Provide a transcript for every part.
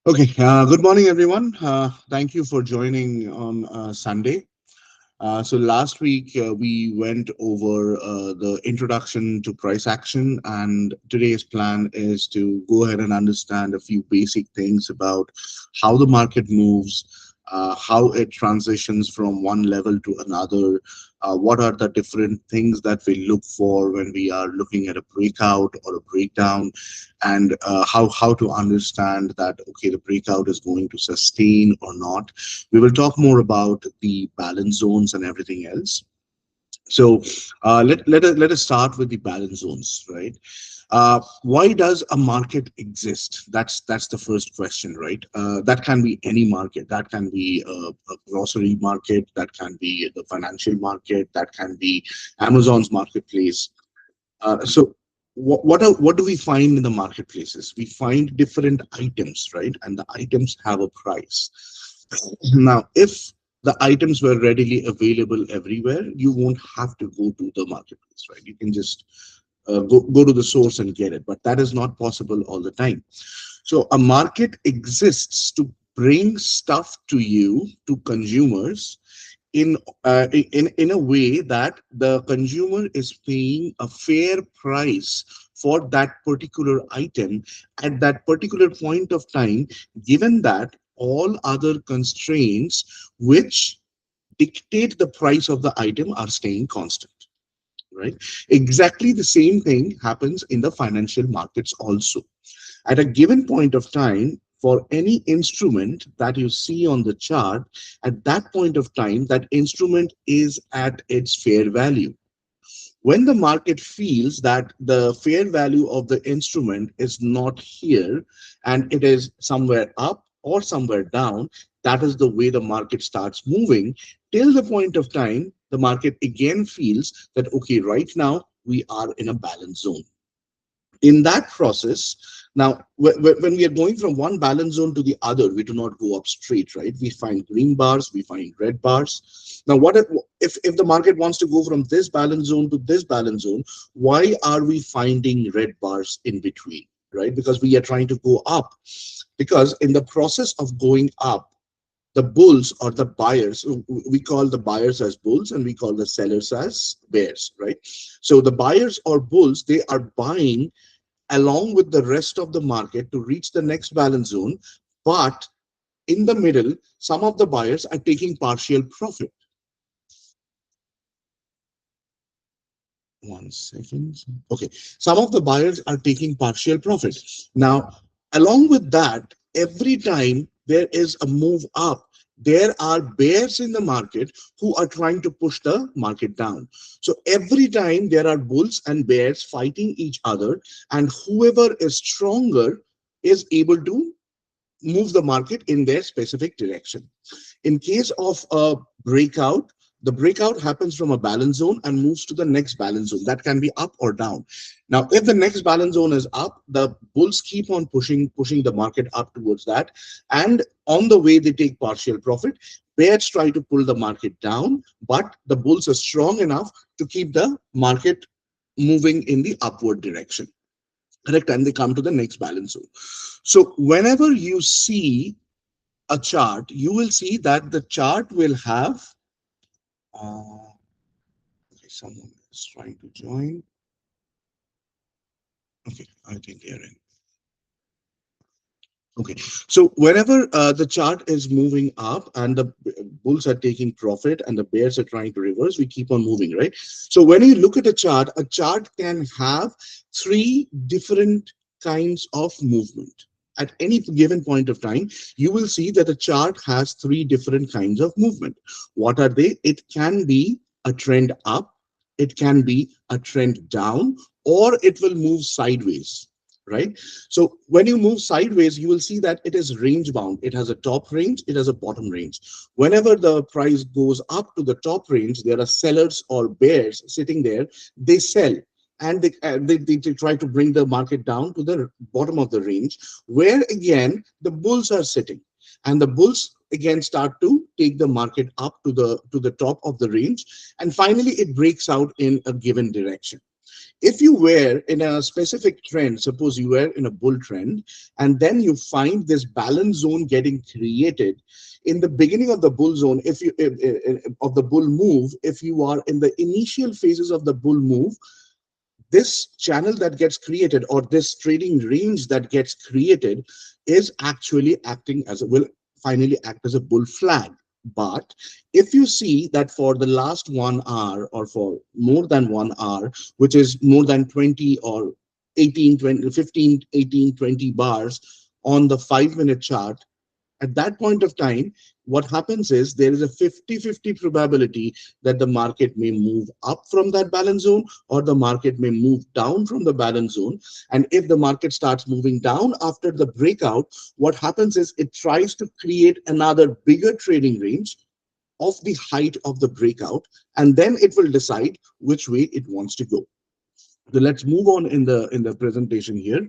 Okay, good morning, everyone. Thank you for joining on Sunday. So last week we went over the introduction to price action, and today's plan is to go ahead and understand a few basic things about how the market moves, how it transitions from one level to another, what are the different things that we look for when we are looking at a breakout or a breakdown, and how to understand that okay, the breakout is going to sustain or not. We will talk more about the balance zones and everything else. So let us start with the balance zones, right? Why does a market exist? That's the first question, right? That can be any market. That can be a grocery market. That can be the financial market. That can be Amazon's marketplace. So what do we find in the marketplaces? We find different items, right? And the items have a price. Now, if the items were readily available everywhere, you won't have to go to the marketplace, right? You can just go to the source and get it. But that is not possible all the time. So a market exists to bring stuff to you, to consumers, in in a way that the consumer is paying a fair price for that particular item at that particular point of time, given that all other constraints which dictate the price of the item are staying constant, right? Exactly the same thing happens in the financial markets also. At a given point of time, for any instrument that you see on the chart, at that point of time, that instrument is at its fair value. When the market feels that the fair value of the instrument is not here and it is somewhere up or somewhere down, that is the way the market starts moving till the point of time the market again feels that, okay, right now we are in a balance zone. In that process, now when we are going from one balance zone to the other, we do not go up straight, right? We find green bars, we find red bars. Now what if the market wants to go from this balance zone to this balance zone, why are we finding red bars in between, right? Because we are trying to go up. Because in the process of going up, the bulls or the buyers, we call the buyers as bulls and we call the sellers as bears, right? So the buyers or bulls, they are buying along with the rest of the market to reach the next balance zone. But in the middle, some of the buyers are taking partial profit. One second. Okay. Some of the buyers are taking partial profit. Now, along with that, every time there is a move up, there are bears in the market who are trying to push the market down. So every time there are bulls and bears fighting each other, and whoever is stronger is able to move the market in their specific direction. In case of a breakout, the breakout happens from a balance zone and moves to the next balance zone. That can be up or down. Now, if the next balance zone is up, the bulls keep on pushing the market up towards that. And on the way, they take partial profit. Bears try to pull the market down, but the bulls are strong enough to keep the market moving in the upward direction. Correct? And they come to the next balance zone. So whenever you see a chart, you will see that the chart will have, okay, someone is trying to join. Okay, I think they're in. Okay, so whenever the chart is moving up and the bulls are taking profit and the bears are trying to reverse, we keep on moving, right? So when you look at a chart can have three different kinds of movement. At any given point of time, you will see that the chart has three different kinds of movement. What are they? It can be a trend up, it can be a trend down, or it will move sideways, right? So when you move sideways, you will see that it is range bound. It has a top range, it has a bottom range. Whenever the price goes up to the top range, there are sellers or bears sitting there. They sell and they try to bring the market down to the bottom of the range, where again the bulls are sitting, and the bulls again start to take the market up to the top of the range, and finally it breaks out in a given direction. if you were in a specific trend, suppose you were in a bull trend, and then you find this balance zone getting created in the beginning of the bull zone, of the bull move, if you are in the initial phases of the bull move, this channel that gets created, or this trading range that gets created, is actually acting as a, will finally act as a bull flag. But if you see that for the last 1 hour, or for more than 1 hour, which is more than 20 or 18, 20, 15, 18, 20 bars on the 5 minute chart, at that point of time, what happens is there is a 50-50 probability that the market may move up from that balance zone, or the market may move down from the balance zone. And if the market starts moving down after the breakout, what happens is it tries to create another bigger trading range of the height of the breakout, and then it will decide which way it wants to go. So let's move on in the presentation here.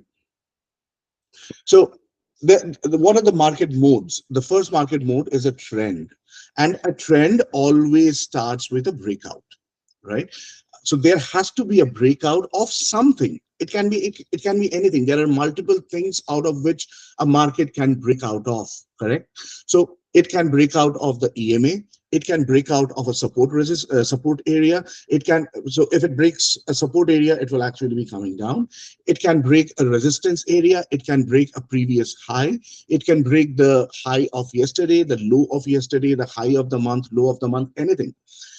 So what are the market modes? The first market mode is a trend, and a trend always starts with a breakout, right? So there has to be a breakout of something. It can be anything. There are multiple things out of which a market can break out of, correct? So it can break out of the EMA. It can break out of a support area. It can, so if it breaks a support area, it will actually be coming down. It can break a resistance area. It can break a previous high. It can break the high of yesterday, the low of yesterday, the high of the month, low of the month, anything.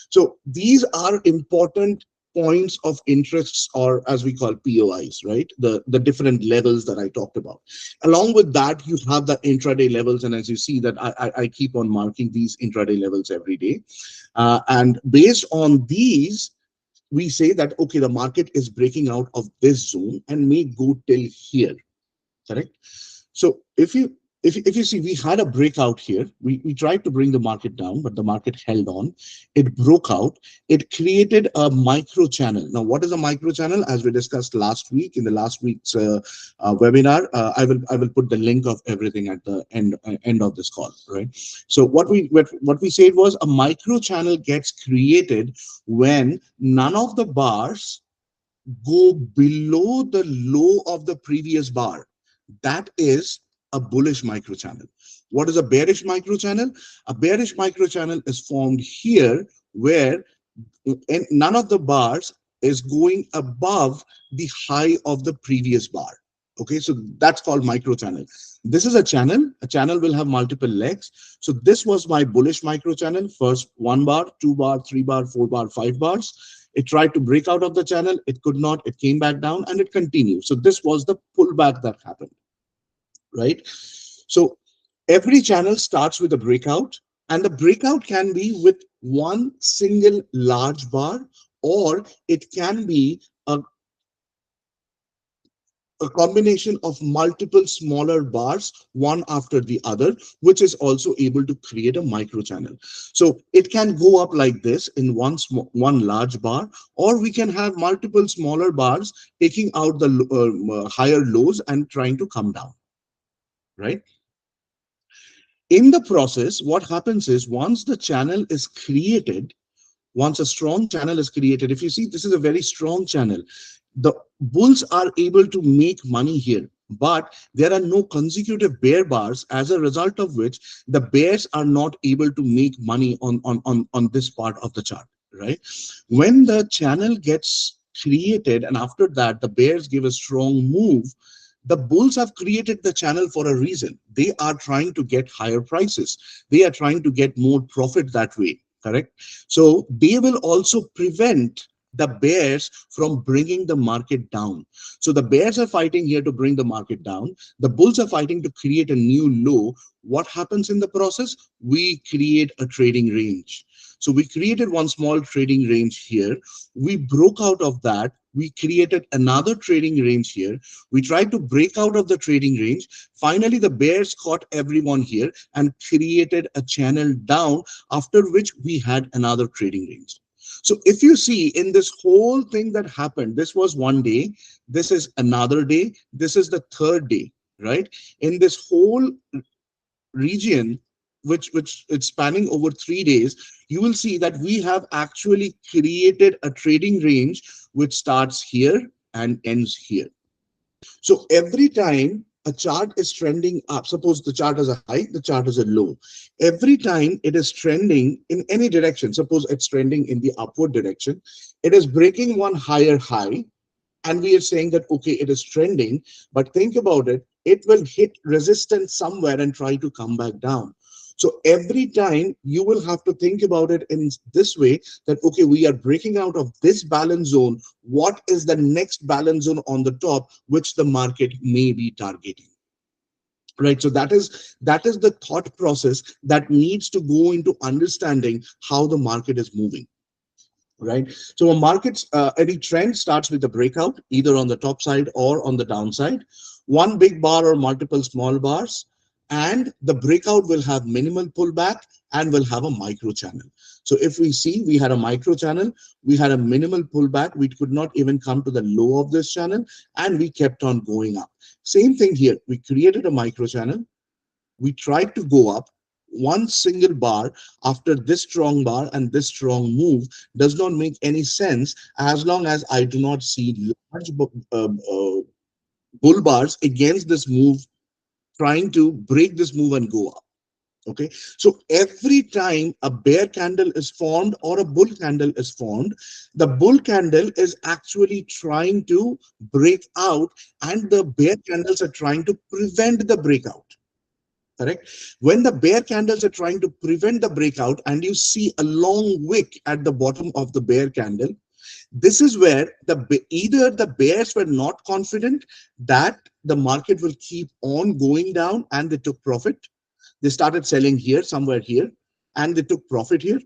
So these are important points of interests, or as we call POIs, right? The different levels that I talked about. Along with that, you have the intraday levels. And as you see that I keep on marking these intraday levels every day. And based on these, we say that, okay, the market is breaking out of this zone and may go till here, correct? So if you see, we had a breakout here. We tried to bring the market down, but the market held on. It broke out. It created a micro channel. Now, what is a micro channel? As we discussed last week in the last week's webinar, I will put the link of everything at the end of this call, right? So what we said was a micro channel gets created when none of the bars go below the low of the previous bar. That is a bullish microchannel. What is a bearish microchannel? A bearish microchannel is formed here where none of the bars is going above the high of the previous bar. Okay, so that's called microchannel. This is a channel. A channel will have multiple legs. So this was my bullish microchannel. First 1 bar, 2 bar, 3 bar, 4 bar, 5 bars. It tried to break out of the channel. It could not. It came back down and it continued. So this was the pullback that happened, right? So every channel starts with a breakout, and the breakout can be with one single large bar, or it can be a combination of multiple smaller bars, one after the other, which is also able to create a micro channel. So it can go up like this in one large bar, or we can have multiple smaller bars taking out the higher lows and trying to come down, right? In the process, what happens is once the channel is created, once a strong channel is created, if you see, this is a very strong channel. The bulls are able to make money here, but there are no consecutive bear bars, as a result of which the bears are not able to make money on this part of the chart, right? When the channel gets created and after that the bears give a strong move, the bulls have created the channel for a reason. They are trying to get higher prices. They are trying to get more profit that way, correct? So they will also prevent the bears from bringing the market down. So the bears are fighting here to bring the market down. The bulls are fighting to create a new low. What happens in the process? We create a trading range. So we created one small trading range here. We broke out of that. We created another trading range here. We tried to break out of the trading range. Finally, the bears caught everyone here and created a channel down, after which we had another trading range. So if you see in this whole thing that happened, this was one day, this is another day, this is the third day, right? In this whole region, which it's spanning over 3 days, you will see that we have actually created a trading range which starts here and ends here. So every time a chart is trending up, suppose the chart is a high, the chart is a low. Every time it is trending in any direction, suppose it's trending in the upward direction, it is breaking one higher high, and we are saying that, okay, it is trending, but think about it, it will hit resistance somewhere and try to come back down. So every time you will have to think about it in this way, that, okay, we are breaking out of this balance zone. What is the next balance zone on the top, which the market may be targeting? Right. So that is the thought process that needs to go into understanding how the market is moving. Right. So a market's any trend starts with a breakout, either on the top side or on the downside, one big bar or multiple small bars, and the breakout will have minimal pullback and will have a micro channel. So if we see, we had a micro channel, we had a minimal pullback, we could not even come to the low of this channel, and we kept on going up. Same thing here, we created a micro channel, we tried to go up. One single bar after this strong bar and this strong move does not make any sense as long as I do not see large bull bars against this move, trying to break this move and go up. Okay, so every time a bear candle is formed or a bull candle is formed, the bull candle is actually trying to break out, and the bear candles are trying to prevent the breakout. Correct. When the bear candles are trying to prevent the breakout and you see a long wick at the bottom of the bear candle, this is where either the bears were not confident that the market will keep on going down and they took profit. They started selling here, somewhere here, and they took profit here.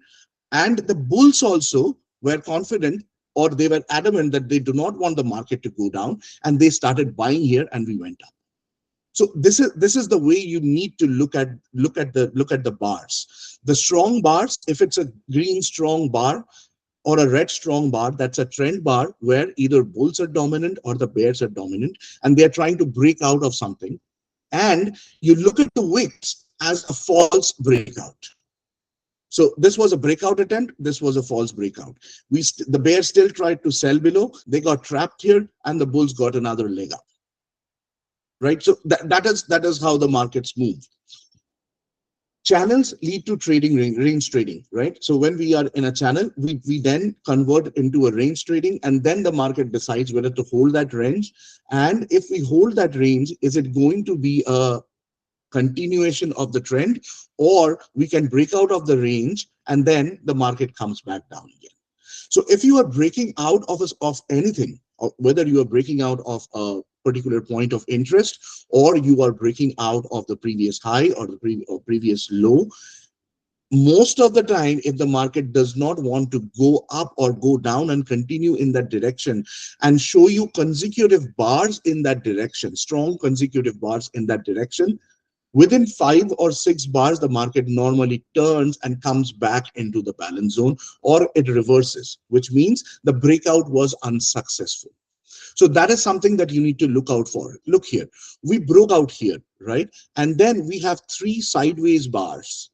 And the bulls also were confident, or they were adamant that they do not want the market to go down, and they started buying here and we went up. So this is the way you need to look at the bars. The strong bars, if it's a green strong bar or a red strong bar, that's a trend bar where either bulls are dominant or the bears are dominant, and they're trying to break out of something. And you look at the wicks as a false breakout. So this was a breakout attempt. This was a false breakout. The bears still tried to sell below. They got trapped here, and the bulls got another leg up. Right. So that is how the markets move. Channels lead to trading, range trading, right? So when we are in a channel, we then convert into a range trading, and then the market decides whether to hold that range. And if we hold that range, is it going to be a continuation of the trend, or we can break out of the range and then the market comes back down again? So if you are breaking out of anything, whether you are breaking out of a particular point of interest, or you are breaking out of the previous high or the previous low, most of the time, if the market does not want to go up or go down and continue in that direction and show you consecutive bars in that direction, strong consecutive bars in that direction, within 5 or 6 bars, the market normally turns and comes back into the balance zone, or it reverses, which means the breakout was unsuccessful. So that is something that you need to look out for. Look here, we broke out here, right? And then we have 3 sideways bars.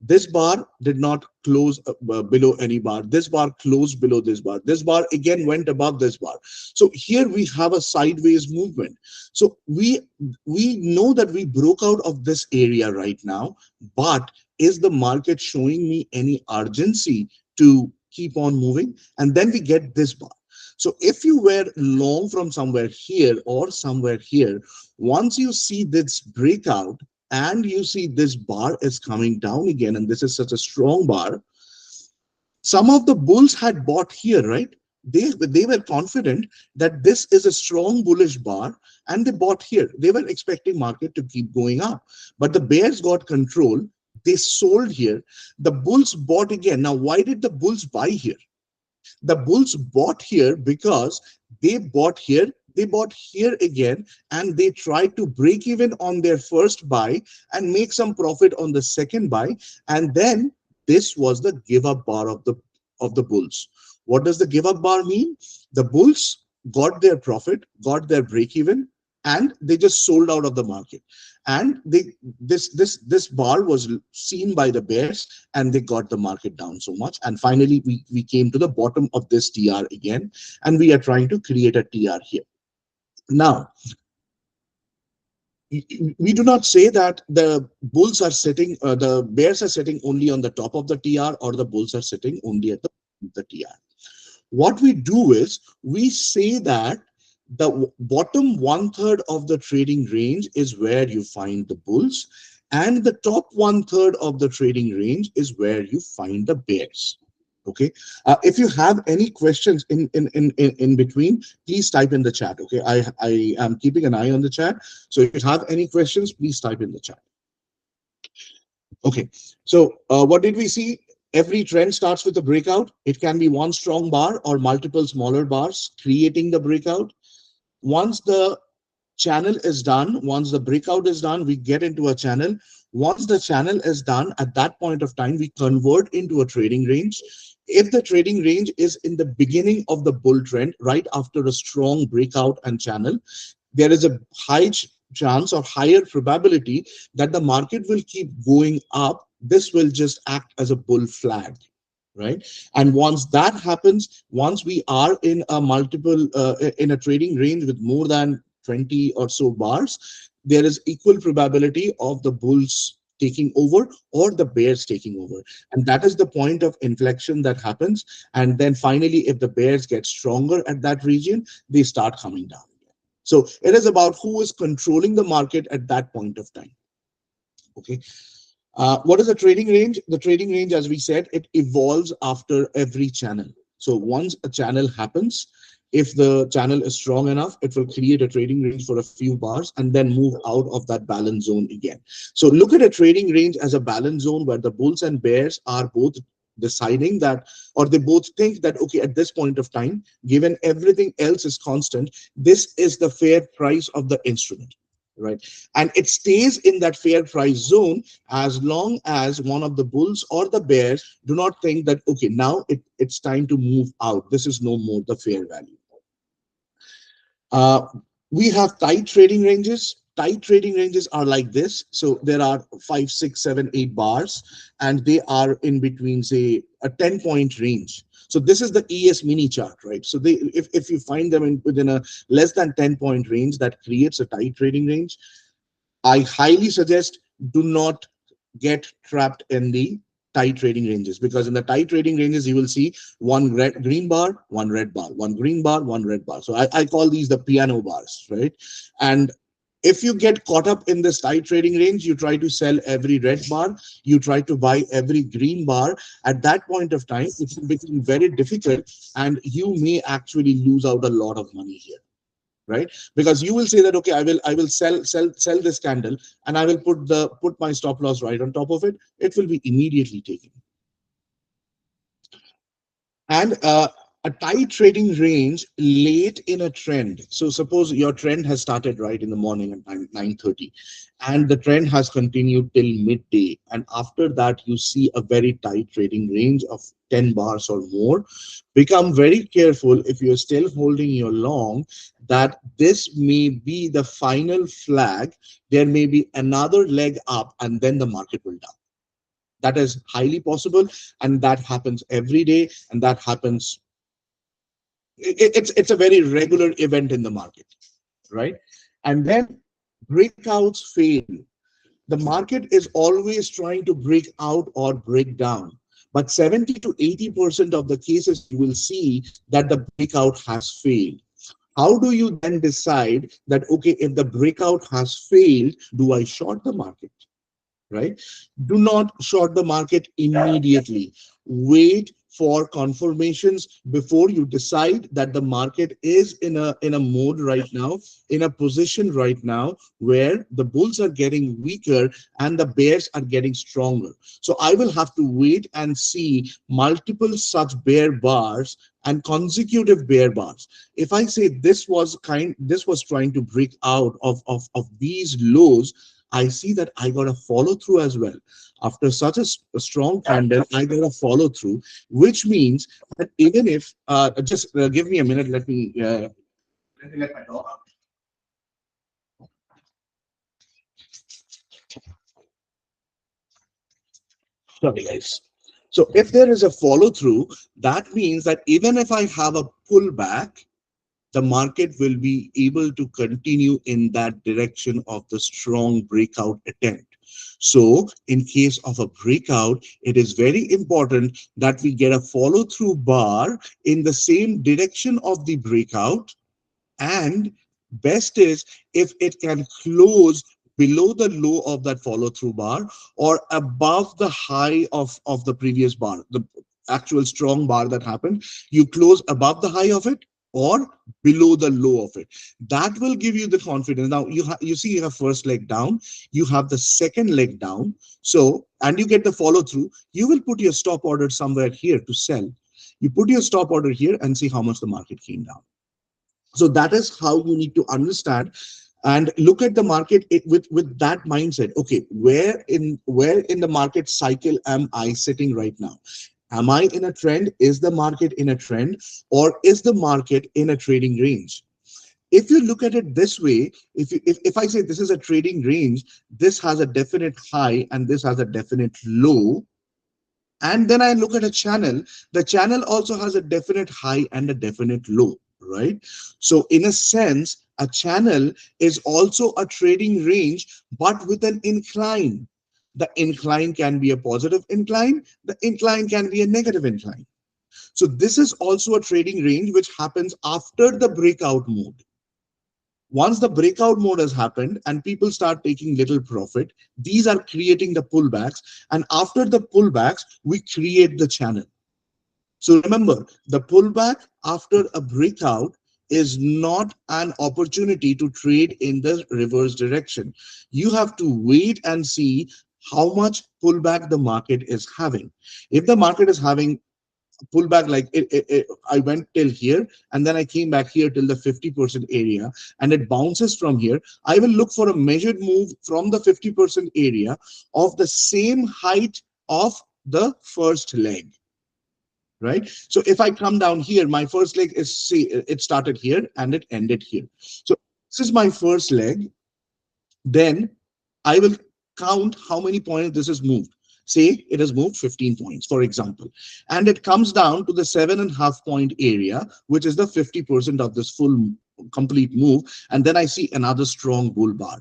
This bar did not close below any bar. This bar closed below this bar. This bar again went above this bar. So here we have a sideways movement. So we know that we broke out of this area right now, but is the market showing me any urgency to keep on moving? And then we get this bar. So if you were long from somewhere here or somewhere here, once you see this breakout, and you see this bar is coming down again, and this is such a strong bar, some of the bulls had bought here, right? They were confident that this is a strong bullish bar, and they bought here. They were expecting market to keep going up, but the bears got control. They sold here. The bulls bought again. Now, why did the bulls buy here? The bulls bought here because they bought here again, and they tried to break even on their first buy and make some profit on the second buy. And then this was the give up bar of the bulls. What does the give up bar mean? The bulls got their profit, got their break even, and they just sold out of the market. And this bar was seen by the bears, and they got the market down so much. And finally, we came to the bottom of this TR again, and we are trying to create a TR here. Now, we do not say that the bulls are sitting, the bears are sitting only on the top of the TR, or the bulls are sitting only at the bottom of the TR. What we do is we say that the bottom one third of the trading range is where you find the bulls, and the top one third of the trading range is where you find the bears. Okay. If you have any questions in between, please type in the chat. Okay. I am keeping an eye on the chat. So if you have any questions, please type in the chat. Okay, so what did we see? Every trend starts with a breakout. It can be one strong bar or multiple smaller bars creating the breakout. Once the channel is done, once the breakout is done, we get into a channel. Once the channel is done, at that point of time, we convert into a trading range. If the trading range is in the beginning of the bull trend, right after a strong breakout and channel, there is a high chance or higher probability that the market will keep going up. This will just act as a bull flag, right? And once that happens, once we are in a multiple in a trading range with more than 20 or so bars, there is equal probability of the bulls taking over or the bears taking over. And that is the point of inflection that happens. And then finally, if the bears get stronger at that region, they start coming down. So it is about who is controlling the market at that point of time. Okay. What is the trading range? The trading range, as we said, it evolves after every channel. So once a channel happens, if the channel is strong enough, it will create a trading range for a few bars and then move out of that balance zone again. So look at a trading range as a balance zone where the bulls and bears are both deciding that, or they both think that, okay, at this point of time, given everything else is constant, this is the fair price of the instrument, right? And it stays in that fair price zone as long as one of the bulls or the bears do not think that, okay, now it's time to move out. This is no more the fair value. Uh, we have tight trading ranges. Tight trading ranges are like this. So there are 5, 6, 7, 8 bars, and they are in between, say, a 10-point range. So this is the ES mini chart, right? So if you find them within a less than 10-point range, that creates a tight trading range. I highly suggest do not get trapped in the tight trading ranges, because in the tight trading ranges you will see one green bar, one red bar, one green bar, one red bar. So I call these the piano bars, right? And if you get caught up in this tight trading range, you try to sell every red bar, you try to buy every green bar. At that point of time, it will become very difficult, and you may actually lose out a lot of money here, right? Because you will say that, okay, I will sell this candle, and I will put my stop loss right on top of it. It will be immediately taken. And a tight trading range late in a trend. So suppose your trend has started right in the morning at 9:30, and the trend has continued till midday. And after that, you see a very tight trading range of 10 bars or more. Become very careful if you're still holding your long, that this may be the final flag. There may be another leg up, and then the market will down. That is highly possible, and that happens every day, and that happens. It's a very regular event in the market, right? And then breakouts fail. The market is always trying to break out or break down, but 70 to 80% of the cases you will see that the breakout has failed. How do you then decide that, okay, if the breakout has failed, do I short the market? Right? Do not short the market immediately. Wait for confirmations before you decide that the market is in a mode right now, in a position right now where the bulls are getting weaker and the bears are getting stronger. So I will have to wait and see multiple such bear bars and consecutive bear bars. If I say this was trying to break out of these lows, I see that I got a follow through as well. After such a strong candle, I got a follow through, which means that even if, just give me a minute, let me let my dog out. Sorry, guys. So if there is a follow through, that means that even if I have a pullback, the market will be able to continue in that direction of the strong breakout attempt. So in case of a breakout, it is very important that we get a follow through bar in the same direction of the breakout, and best is if it can close below the low of that follow through bar or above the high of the previous bar, the actual strong bar that happened. You close above the high of it or below the low of it. That will give you the confidence. Now you see you have first leg down, you have the second leg down. So, and you get the follow through, you will put your stop order somewhere here to sell. You put your stop order here and see how much the market came down. So that is how you need to understand and look at the market with that mindset. Okay, where in the market cycle am I sitting right now? Am I in a trend? Is the market in a trend, or is the market in a trading range? If you look at it this way, if I say this is a trading range, this has a definite high and this has a definite low, and then I look at a channel, the channel also has a definite high and a definite low, right? So in a sense, a channel is also a trading range, but with an incline. The incline can be a positive incline, the incline can be a negative incline. So this is also a trading range which happens after the breakout mode. Once the breakout mode has happened and people start taking little profit, these are creating the pullbacks. And after the pullbacks, we create the channel. So remember, the pullback after a breakout is not an opportunity to trade in the reverse direction. You have to wait and see how much pullback the market is having. If the market is having pullback like I went till here and then I came back here till the 50% area and it bounces from here, I will look for a measured move from the 50% area of the same height of the first leg, right? So if I come down here, my first leg is, see, it started here and it ended here. So this is my first leg. Then I will count how many points this has moved. Say it has moved 15 points, for example, and it comes down to the 7.5 point area, which is the 50% of this full complete move. And then I see another strong bull bar.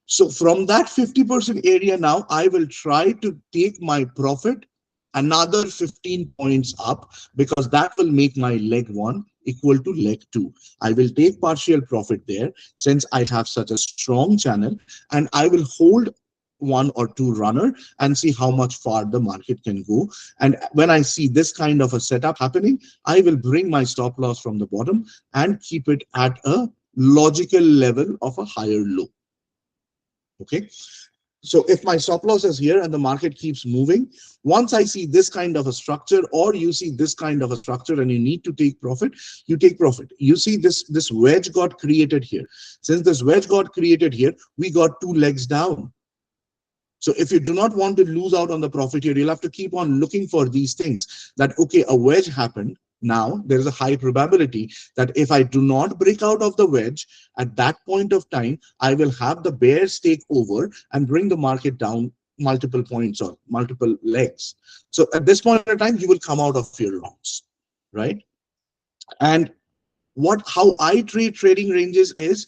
So from that 50% area, now I will try to take my profit another 15 points up, because that will make my leg one equal to leg two. I will take partial profit there since I have such a strong channel, and I will hold one or two runner and see how much far the market can go. And when I see this kind of a setup happening, I will bring my stop loss from the bottom and keep it at a logical level of a higher low. Okay, so if my stop loss is here and the market keeps moving, once I see this kind of a structure, or you see this kind of a structure and you need to take profit, you take profit. You see this wedge got created here. Since this wedge got created here, we got two legs down. So if you do not want to lose out on the profit here, you'll have to keep on looking for these things that, okay, a wedge happened. Now there is a high probability that if I do not break out of the wedge at that point of time, I will have the bears take over and bring the market down multiple points or multiple legs. So at this point in time, you will come out of your longs, right? And how I treat trading ranges is,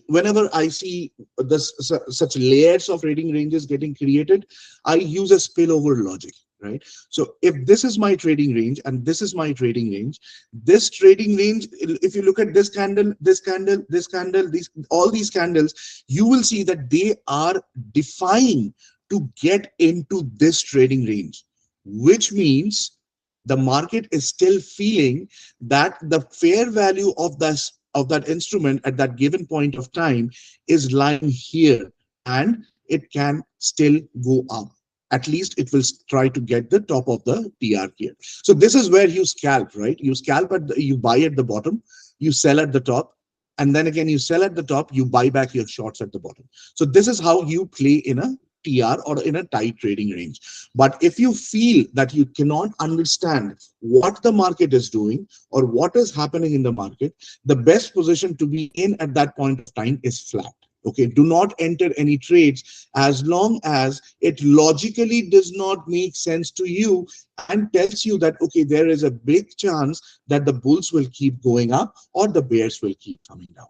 whenever I see this such layers of trading ranges getting created, I use a spillover logic, right? So if this is my trading range and this is my trading range, this trading range, if you look at this candle, this candle, this candle, all these candles, you will see that they are defying to get into this trading range, which means the market is still feeling that the fair value of that instrument at that given point of time is lying here, and it can still go up. At least it will try to get the top of the TR here. So this is where you scalp, right? You scalp you buy at the bottom, you sell at the top, and then again you sell at the top, you buy back your shorts at the bottom. So this is how you play in a TR or in a tight trading range. But if you feel that you cannot understand what the market is doing or what is happening in the market, the best position to be in at that point of time is flat, Okay, do not enter any trades as long as it logically does not make sense to you and tells you that, okay, there is a big chance that the bulls will keep going up or the bears will keep coming down.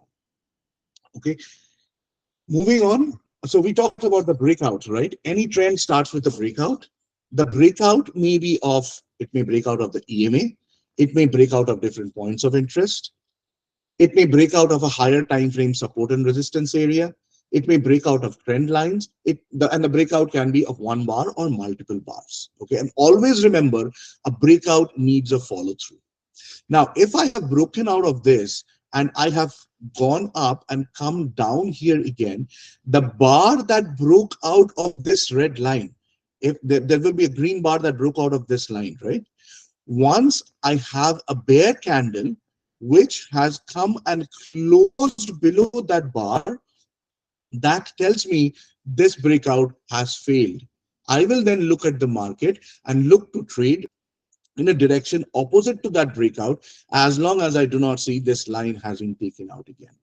Okay, moving on. So we talked about the breakout, right? Any trend starts with a breakout. The breakout may be of, it may break out of the EMA, it may break out of different points of interest, it may break out of a higher time frame support and resistance area. It may break out of trend lines. And the breakout can be of one bar or multiple bars. Okay, and always remember, a breakout needs a follow through. Now, if I have broken out of this and I have gone up and come down here again, the bar that broke out of this red line, if there will be a green bar that broke out of this line, right? Once I have a bear candle which has come and closed below that bar, that tells me this breakout has failed. I will then look at the market and look to trade in a direction opposite to that breakout, as long as I do not see this line has been taken out again.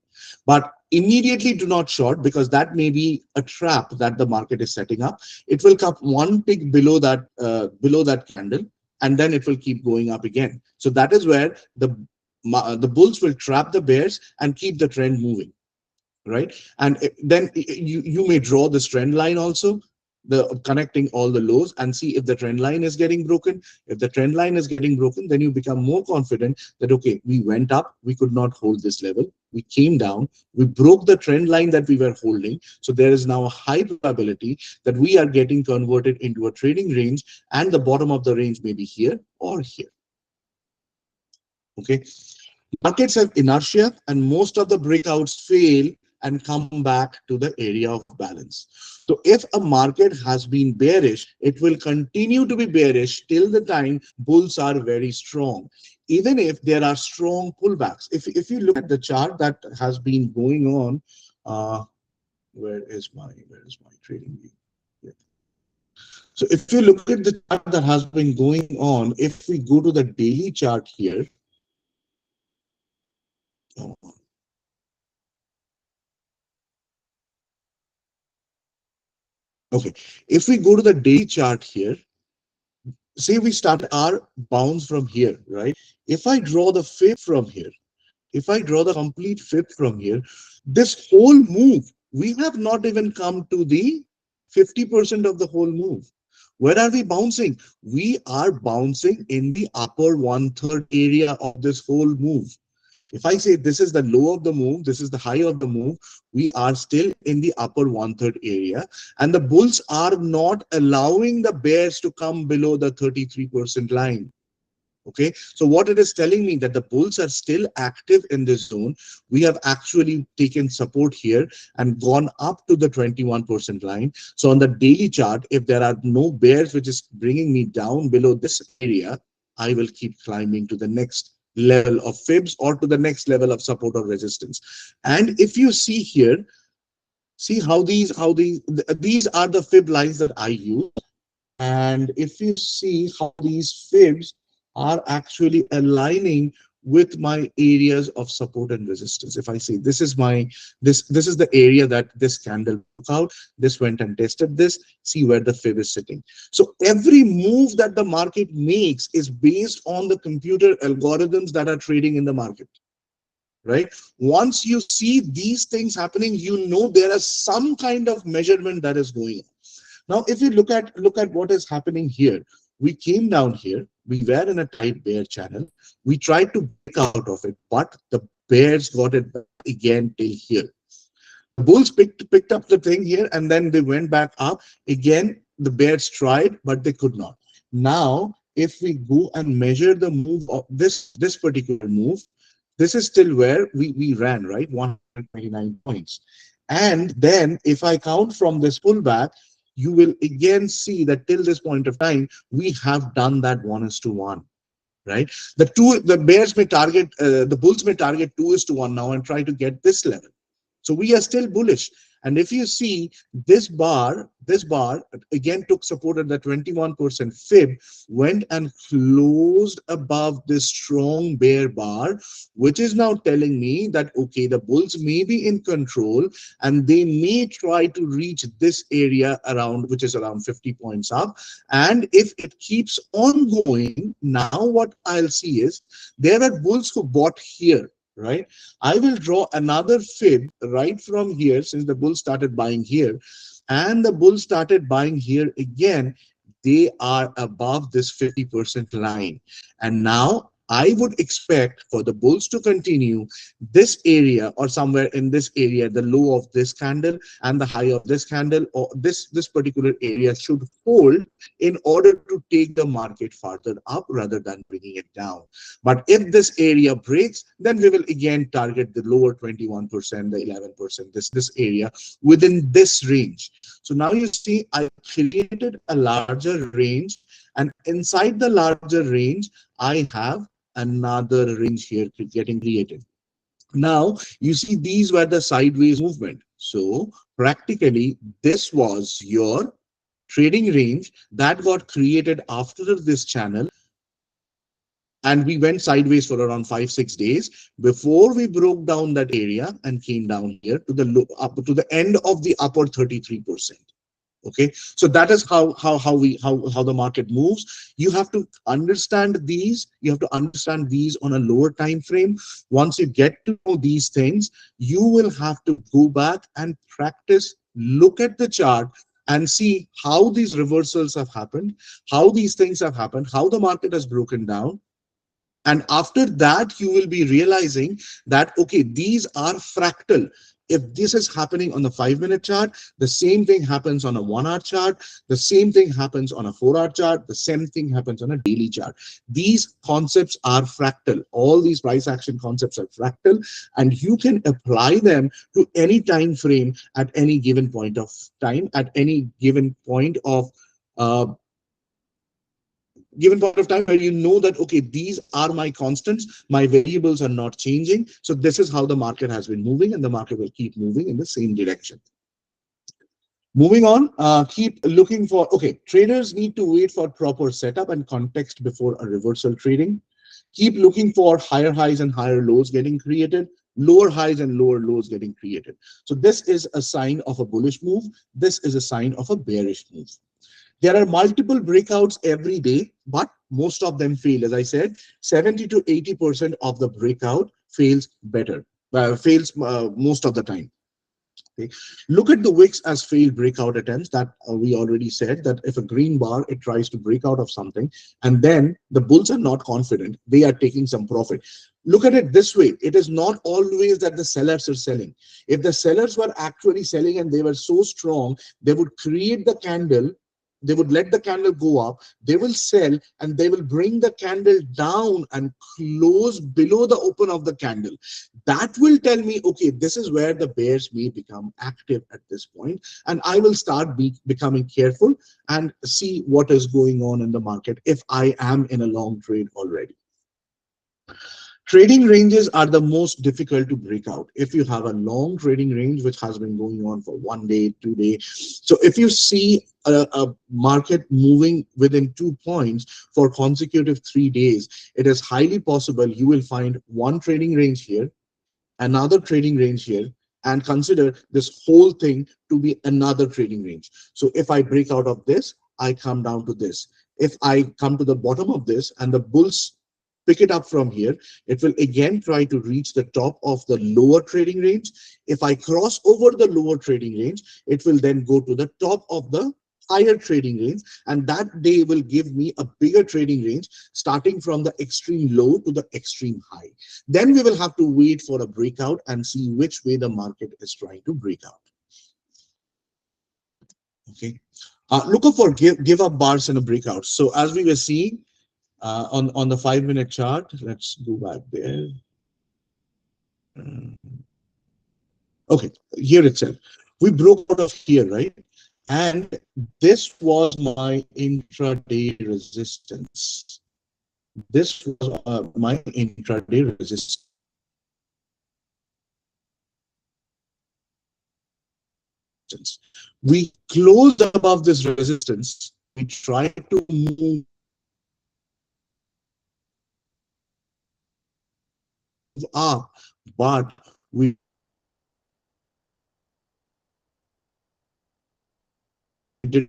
But immediately do not short, because that may be a trap that the market is setting up. It will come one tick below that candle, and then it will keep going up again. So that is where the bulls will trap the bears and keep the trend moving, right? And then you may draw this trend line also, the connecting all the lows, and see if the trend line is getting broken. If the trend line is getting broken, then you become more confident that, okay, we went up, we could not hold this level, we came down, we broke the trend line that we were holding. So there is now a high probability that we are getting converted into a trading range, and the bottom of the range may be here or here. Okay, markets have inertia, and most of the breakouts fail and come back to the area of balance. So if a market has been bearish, it will continue to be bearish till the time bulls are very strong, even if there are strong pullbacks. If you look at the chart that has been going on, where is my trading view? Yeah. So if you look at the chart that has been going on, if we go to the daily chart here, oh, okay, if we go to the daily chart here, say we start our bounce from here, right? If I draw the fib from here, if I draw the complete fib from here, this whole move, we have not even come to the 50% of the whole move. Where are we bouncing? We are bouncing in the upper one-third area of this whole move. If I say this is the low of the move, this is the high of the move, we are still in the upper one-third area. And the bulls are not allowing the bears to come below the 33% line. Okay, so what it is telling me, that the bulls are still active in this zone. We have actually taken support here and gone up to the 21% line. So on the daily chart, if there are no bears which is bringing me down below this area, I will keep climbing to the next level of fibs or to the next level of support or resistance. And if you see here, see these are the fib lines that I use. And if you see how these fibs are actually aligning with my areas of support and resistance. If I say this is this is the area that this candle broke out, this went and tested this, see where the fib is sitting. So every move that the market makes is based on the computer algorithms that are trading in the market, right? Once you see these things happening, you know there is some kind of measurement that is going on. Now, if you look at what is happening here, we came down here, we were in a tight bear channel, we tried to break out of it, but the bears got it back again till here. The bulls picked up the thing here, and then they went back up again. The bears tried, but they could not. Now, if we go and measure the move of this particular move, this is still where we ran, right? 129 points. And then if I count from this pullback, you will again see that till this point of time, we have done that 1:1, right? The bears may target, the bulls may target 2:1 now and try to get this level. So we are still bullish. And if you see this bar again took support at the 21% fib, went and closed above this strong bear bar, which is now telling me that okay, the bulls may be in control and they may try to reach this area around, which is around 50 points up. And if it keeps on going, now what I'll see is there are bulls who bought here, right? I will draw another fib right from here, since the bull started buying here and the bull started buying here again. They are above this 50% line. And now I would expect for the bulls to continue this area or somewhere in this area, the low of this candle and the high of this candle, or this particular area should hold in order to take the market farther up rather than bringing it down. But if this area breaks, then we will again target the lower 21%, the 11%, this area within this range. So now you see I created a larger range, and inside the larger range, I have another range here getting created. Now you see these were the sideways movement. So practically this was your trading range that got created after this channel, and we went sideways for around 5-6 days before we broke down that area and came down here to the low, up to the end of the upper 33%. Okay, so that is how the market moves. You have to understand these. You have to understand these on a lower time frame. Once you get to know these things, you will have to go back and practice, look at the chart and see how these reversals have happened, how these things have happened, how the market has broken down. And after that, you will be realizing that, okay, these are fractal. If this is happening on the 5-minute chart, the same thing happens on a 1-hour chart, the same thing happens on a 4-hour chart, the same thing happens on a daily chart. These concepts are fractal. All these price action concepts are fractal, and you can apply them to any time frame at any given point of time, at any uh, given point of time where you know that, okay, these are my constants, my variables are not changing. So this is how the market has been moving, and the market will keep moving in the same direction. Moving on, keep looking for, okay, traders need to wait for proper setup and context before a reversal trading. Keep looking for higher highs and higher lows getting created, lower highs and lower lows getting created. So this is a sign of a bullish move. This is a sign of a bearish move. There are multiple breakouts every day, but most of them fail. As I said, 70 to 80% of the breakout fails fails most of the time. Okay. Look at the wicks as failed breakout attempts. That we already said that if a green bar, it tries to break out of something, and then the bulls are not confident, they are taking some profit. Look at it this way. It is not always that the sellers are selling. If the sellers were actually selling and they were so strong, they would create the candle, they would let the candle go up, they will sell, and they will bring the candle down and close below the open of the candle. That will tell me, okay, this is where the bears may become active at this point, and I will start becoming careful and see what is going on in the market if I am in a long trade already. Trading ranges are the most difficult to break out. If you have a long trading range which has been going on for 1 day, 2 days, so if you see a market moving within 2 points for consecutive 3 days, it is highly possible you will find one trading range here, another trading range here, and consider this whole thing to be another trading range. So if I break out of this, I come down to this. If I come to the bottom of this and the bulls pick it up from here, it will again try to reach the top of the lower trading range. If I cross over the lower trading range, it will then go to the top of the higher trading range, and that day will give me a bigger trading range starting from the extreme low to the extreme high. Then we will have to wait for a breakout and see which way the market is trying to break out. Okay, look up for give up bars in a breakout. So as we were seeing on the 5-minute chart, let's go back there. Okay, here itself, we broke out of here, right? And this was my intraday resistance. This was my intraday resistance. We closed above this resistance. We tried to move up, but we did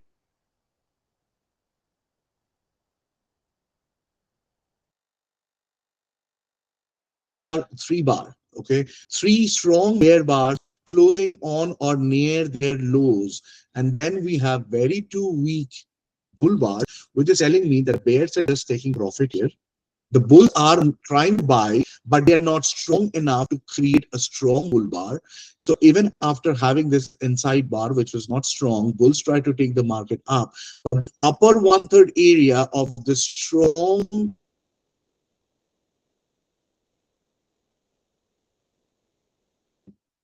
3 bar. Okay, 3 strong bear bars closing on or near their lows, and then we have very 2 weak bull bars, which is telling me that bears are just taking profit here. The bulls are trying to buy, but they are not strong enough to create a strong bull bar. So even after having this inside bar, which was not strong, bulls try to take the market up. But upper 1/3 area of the strong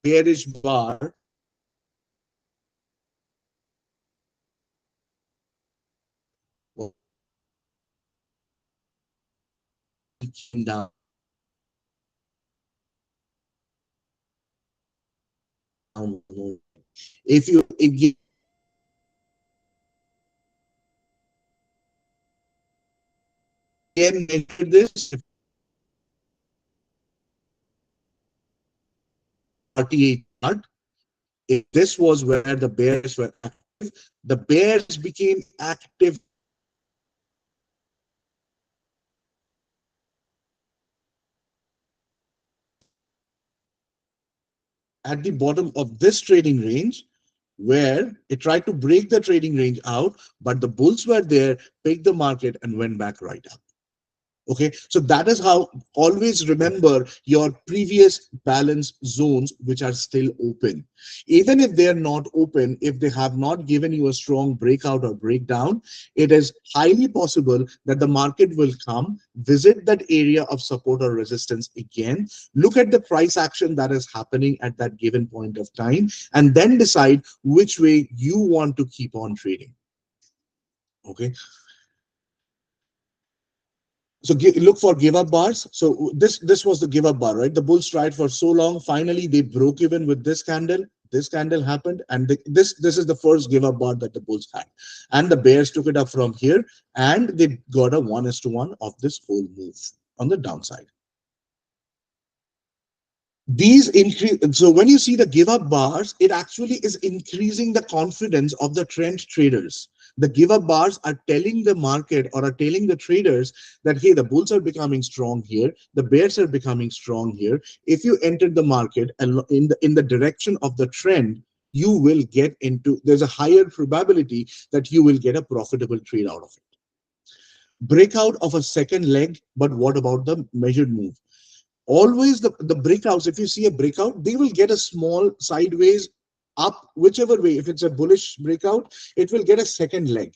bearish bar came down. If you can measure this 48 chart, if this was where the bears were active, the bears became active at the bottom of this trading range, where it tried to break the trading range out, but the bulls were there, picked the market, and went back right up. Okay, so that is how, always remember your previous balance zones which are still open. Even if they are not open, if they have not given you a strong breakout or breakdown, it is highly possible that the market will come, visit that area of support or resistance again, look at the price action that is happening at that given point of time, and then decide which way you want to keep on trading. Okay, so look for give up bars. So this was the give up bar, right? The bulls tried for so long, finally they broke even with this candle. This candle happened, and this is the first give up bar that the bulls had, and the bears took it up from here, and they got a 1:1 of this whole move on the downside. These increase. So when you see the give up bars, it actually is increasing the confidence of the trend traders. The give up bars are telling the market, or are telling the traders, that hey, the bulls are becoming strong here, the bears are becoming strong here. If you enter the market and in the direction of the trend, you will get into, there's a higher probability that you will get a profitable trade out of it. Breakout of a second leg. But what about the measured move? Always the breakouts, if you see a breakout, they will get a small sideways up, whichever way. If it's a bullish breakout, it will get a second leg.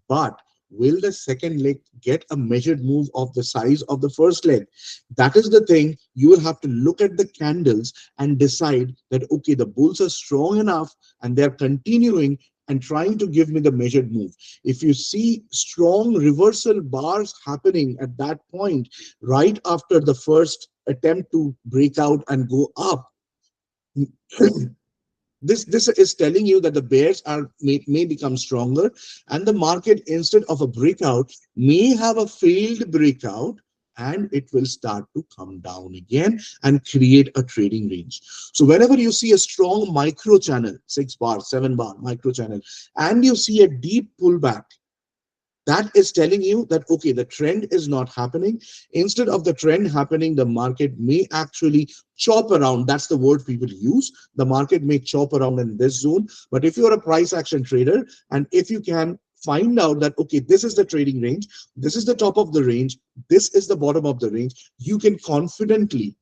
But will the second leg get a measured move of the size of the first leg? That is the thing. You will have to look at the candles and decide that okay, the bulls are strong enough and they're continuing and trying to give me the measured move. If you see strong reversal bars happening at that point, right after the first attempt to break out and go up, this is telling you that the bears may become stronger, and the market, instead of a breakout, may have a failed breakout, and it will start to come down again and create a trading range. So whenever you see a strong micro channel, 6 bar, 7 bar micro channel, and you see a deep pullback, that is telling you that okay, the trend is not happening. Instead of the trend happening, the market may actually chop around. That's the word people use. The market may chop around in this zone. But if you're a price action trader, and if you can find out that okay, this is the trading range, this is the top of the range, this is the bottom of the range, you can confidently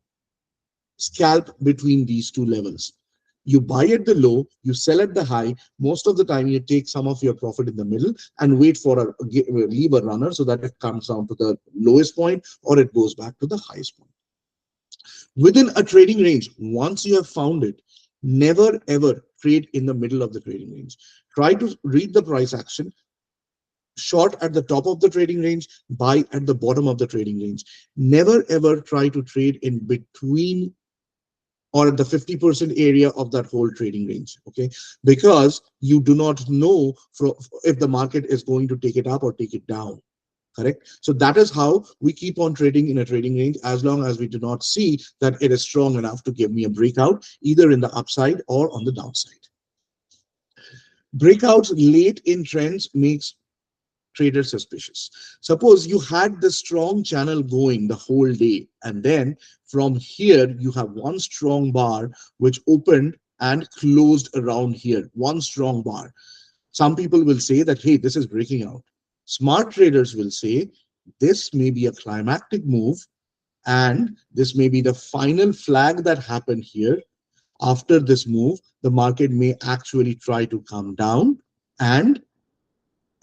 scalp between these two levels. You buy at the low, you sell at the high. Most of the time, you take some of your profit in the middle and wait for leave a runner so that it comes down to the lowest point or it goes back to the highest point. Within a trading range, once you have found it, never ever trade in the middle of the trading range. Try to read the price action. Short at the top of the trading range, buy at the bottom of the trading range. Never ever try to trade in between or at the 50% area of that whole trading range. Okay, because you do not know if the market is going to take it up or take it down. Correct. So that is how we keep on trading in a trading range, as long as we do not see that it is strong enough to give me a breakout either in the upside or on the downside. Breakouts late in trends makes traders suspicious. Suppose you had the strong channel going the whole day, and then from here you have one strong bar which opened and closed around here, one strong bar. Some people will say that, hey, this is breaking out. Smart traders will say this may be a climactic move, and this may be the final flag that happened here. After this move, the market may actually try to come down, and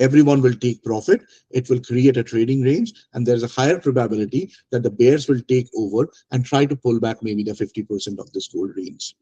everyone will take profit. It will create a trading range, and there's a higher probability that the bears will take over and try to pull back maybe the 50% of this whole range.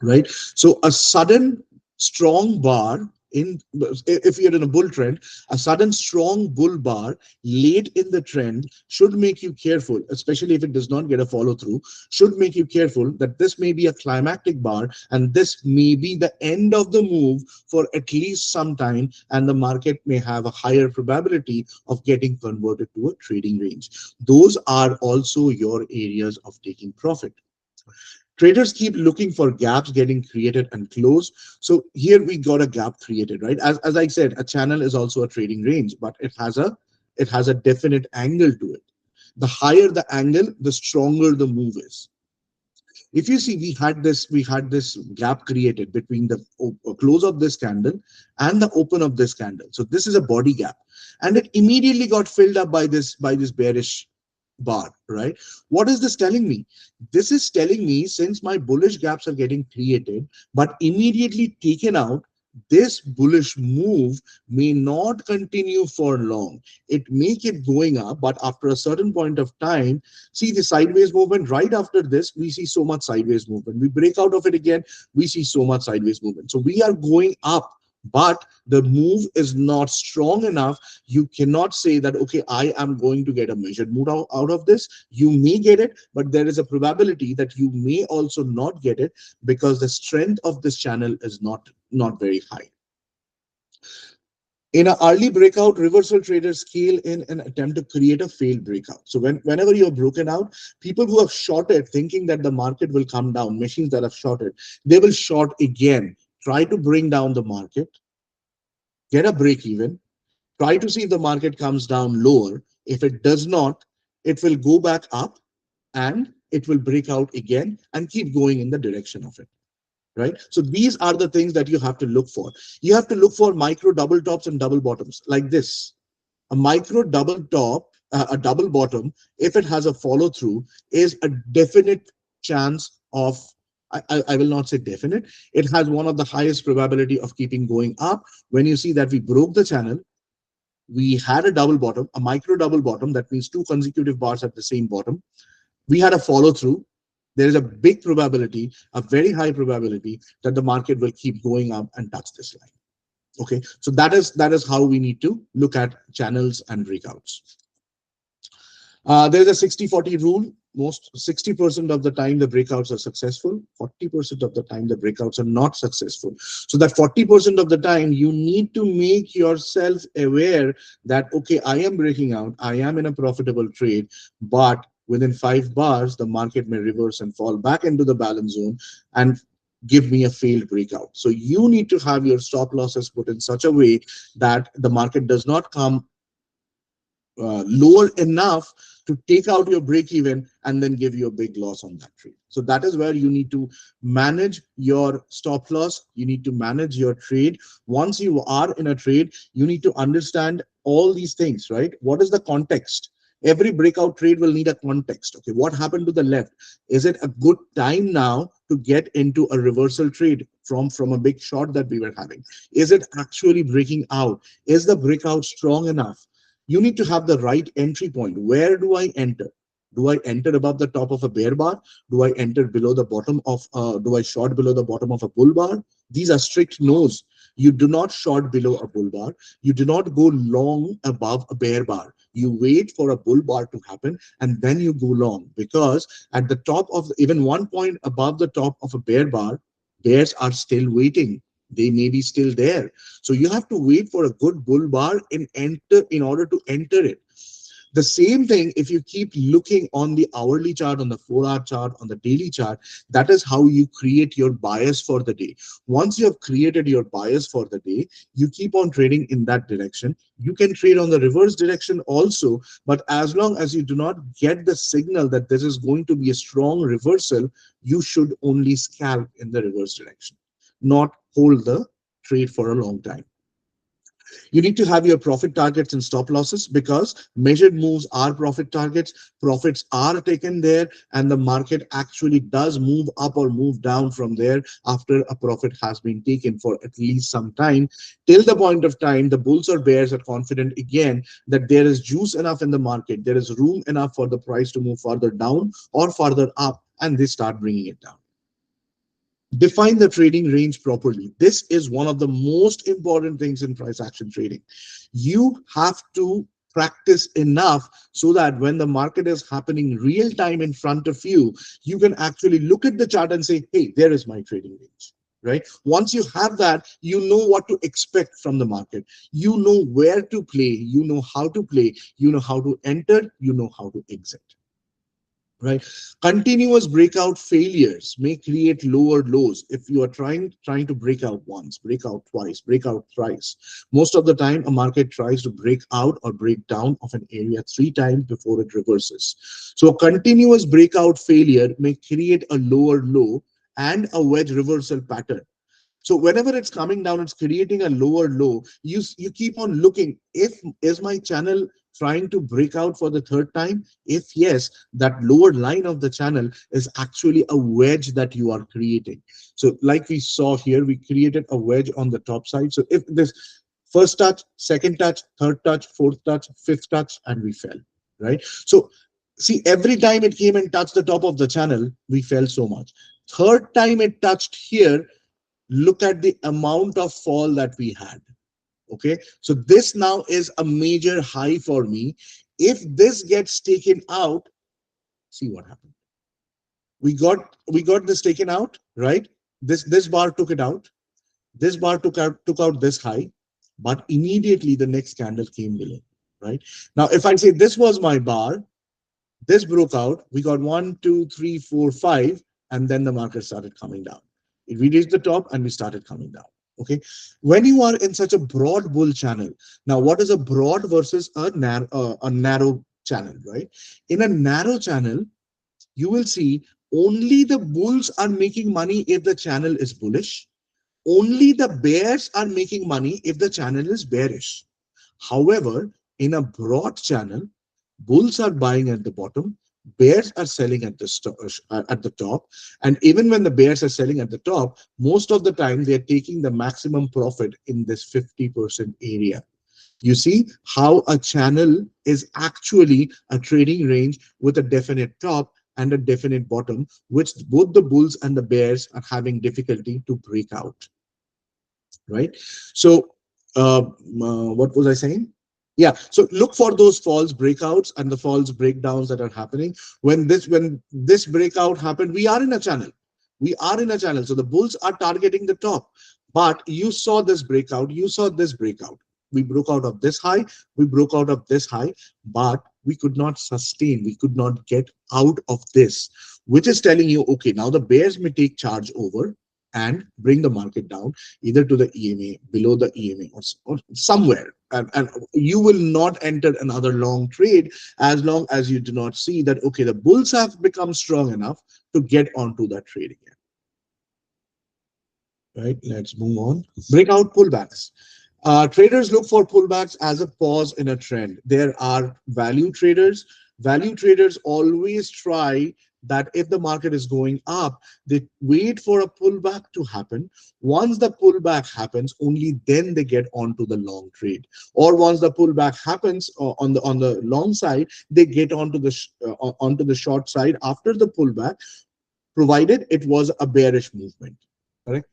Right? So a sudden strong bar in, if you're in a bull trend, a sudden strong bull bar late in the trend should make you careful, especially if it does not get a follow through, should make you careful that this may be a climactic bar and this may be the end of the move for at least some time, and the market may have a higher probability of getting converted to a trading range. Those are also your areas of taking profit. Traders keep looking for gaps getting created and closed. So here we got a gap created, right? As I said, a channel is also a trading range, but it has a definite angle to it. The higher the angle, the stronger the move is. If you see, we had this gap created between the close of this candle and the open of this candle. So this is a body gap, and it immediately got filled up by this bearish bar, right? What is this telling me? This is telling me, since my bullish gaps are getting created but immediately taken out, this bullish move may not continue for long. It may keep going up, but after a certain point of time, see the sideways movement. Right after this, we see so much sideways movement. We break out of it again, we see so much sideways movement. So we are going up, but the move is not strong enough. You cannot say that, okay, I am going to get a measured move out of this. You may get it, but there is a probability that you may also not get it, because the strength of this channel is not very high. In an early breakout, reversal traders scale in an attempt to create a failed breakout. So whenever you're broken out, people who have shorted thinking that the market will come down, machines that have shorted, they will short again, try to bring down the market, get a break even, try to see if the market comes down lower. If it does not, it will go back up and it will break out again and keep going in the direction of it. Right? So these are the things that you have to look for. You have to look for micro double tops and double bottoms like this. A micro double top, a double bottom, if it has a follow through, is a definite chance of, I will not say definite, it has one of the highest probability of keeping going up. When you see that we broke the channel, we had a double bottom, a micro double bottom, that means two consecutive bars at the same bottom. We had a follow through. There is a big probability, a very high probability, that the market will keep going up and touch this line. Okay, so that is how we need to look at channels and breakouts. There's a 60-40 rule. Most 60% of the time the breakouts are successful, 40% of the time the breakouts are not successful. So that 40% of the time you need to make yourself aware that, okay, I am breaking out, I am in a profitable trade, but within 5 bars the market may reverse and fall back into the balance zone and give me a failed breakout. So you need to have your stop losses put in such a way that the market does not come lower enough to take out your break even and then give you a big loss on that trade. So that is where you need to manage your stop loss. You need to manage your trade. Once you are in a trade, you need to understand all these things, right? What is the context? Every breakout trade will need a context. Okay, what happened to the left? Is it a good time now to get into a reversal trade from a big short that we were having? Is it actually breaking out? Is the breakout strong enough? You need to have the right entry point. Where do I enter? Do I enter above the top of a bear bar? Do I enter below the bottom of, do I short below the bottom of a bull bar? These are strict no's. You do not short below a bull bar. You do not go long above a bear bar. You wait for a bull bar to happen and then you go long, because at the top of even 1 point above the top of a bear bar, bears are still waiting. They may be still there. So you have to wait for a good bull bar in order to enter it. The same thing, if you keep looking on the hourly chart, on the 4 hour chart, on the daily chart, that is how you create your bias for the day. Once you have created your bias for the day, you keep on trading in that direction. You can trade on the reverse direction also, but as long as you do not get the signal that this is going to be a strong reversal, you should only scalp in the reverse direction, not hold the trade for a long time. You need to have your profit targets and stop losses, because measured moves are profit targets. Profits are taken there, and the market actually does move up or move down from there after a profit has been taken for at least some time, till the point of time the bulls or bears are confident again that there is juice enough in the market, there is room enough for the price to move further down or further up, and they start bringing it down. Define the trading range properly. This is one of the most important things in price action trading. You have to practice enough so that when the market is happening real time in front of you, you can actually look at the chart and say, hey, there is my trading range. Right? Once you have that, you know what to expect from the market. You know where to play, you know how to play, you know how to enter, you know how to exit. Right? Continuous breakout failures may create lower lows. If you are trying to break out once, break out twice, break out thrice, most of the time a market tries to break out or break down of an area 3 times before it reverses. So a continuous breakout failure may create a lower low and a wedge reversal pattern. So whenever it's coming down, it's creating a lower low. You keep on looking. If is my channel trying to break out for the third time? If yes, that lower line of the channel is actually a wedge that you are creating. So like we saw here, we created a wedge on the top side. So if this first touch, second touch, third touch, fourth touch, fifth touch, and we fell, right? So see, every time it came and touched the top of the channel, we fell so much. Third time it touched here, look at the amount of fall that we had. Okay, so this now is a major high for me. If this gets taken out, see what happened. We got this taken out, right? This bar took it out. This bar took out this high, but immediately the next candle came below. Right? Now if I say this was my bar, this broke out. We got 1, 2, 3, 4, 5, and then the market started coming down. We reached the top and we started coming down. Okay. When you are in such a broad bull channel, now what is a broad versus a narrow channel, right? In a narrow channel, you will see only the bulls are making money if the channel is bullish. Only the bears are making money if the channel is bearish. However, in a broad channel, bulls are buying at the bottom, bears are selling at the top, and even when the bears are selling at the top, most of the time they are taking the maximum profit in this 50% area. You see how a channel is actually a trading range with a definite top and a definite bottom, which both the bulls and the bears are having difficulty to break out. Right? So what was I saying? Yeah, so look for those false breakouts and the false breakdowns that are happening. When this breakout happened, we are in a channel, so the bulls are targeting the top, but you saw this breakout, you saw this breakout. We broke out of this high, we broke out of this high, but we could not sustain, we could not get out of this, which is telling you, okay, now the bears may take charge over and bring the market down either to the EMA, below the EMA, or somewhere. And you will not enter another long trade as long as you do not see that, okay, the bulls have become strong enough to get onto that trade again. Right, let's move on. Breakout pullbacks. Traders look for pullbacks as a pause in a trend. There are value traders. Value traders always try that if the market is going up, they wait for a pullback to happen. Once the pullback happens, only then they get onto the long trade. Or once the pullback happens on the long side, they get onto the short side after the pullback, provided it was a bearish movement. Correct?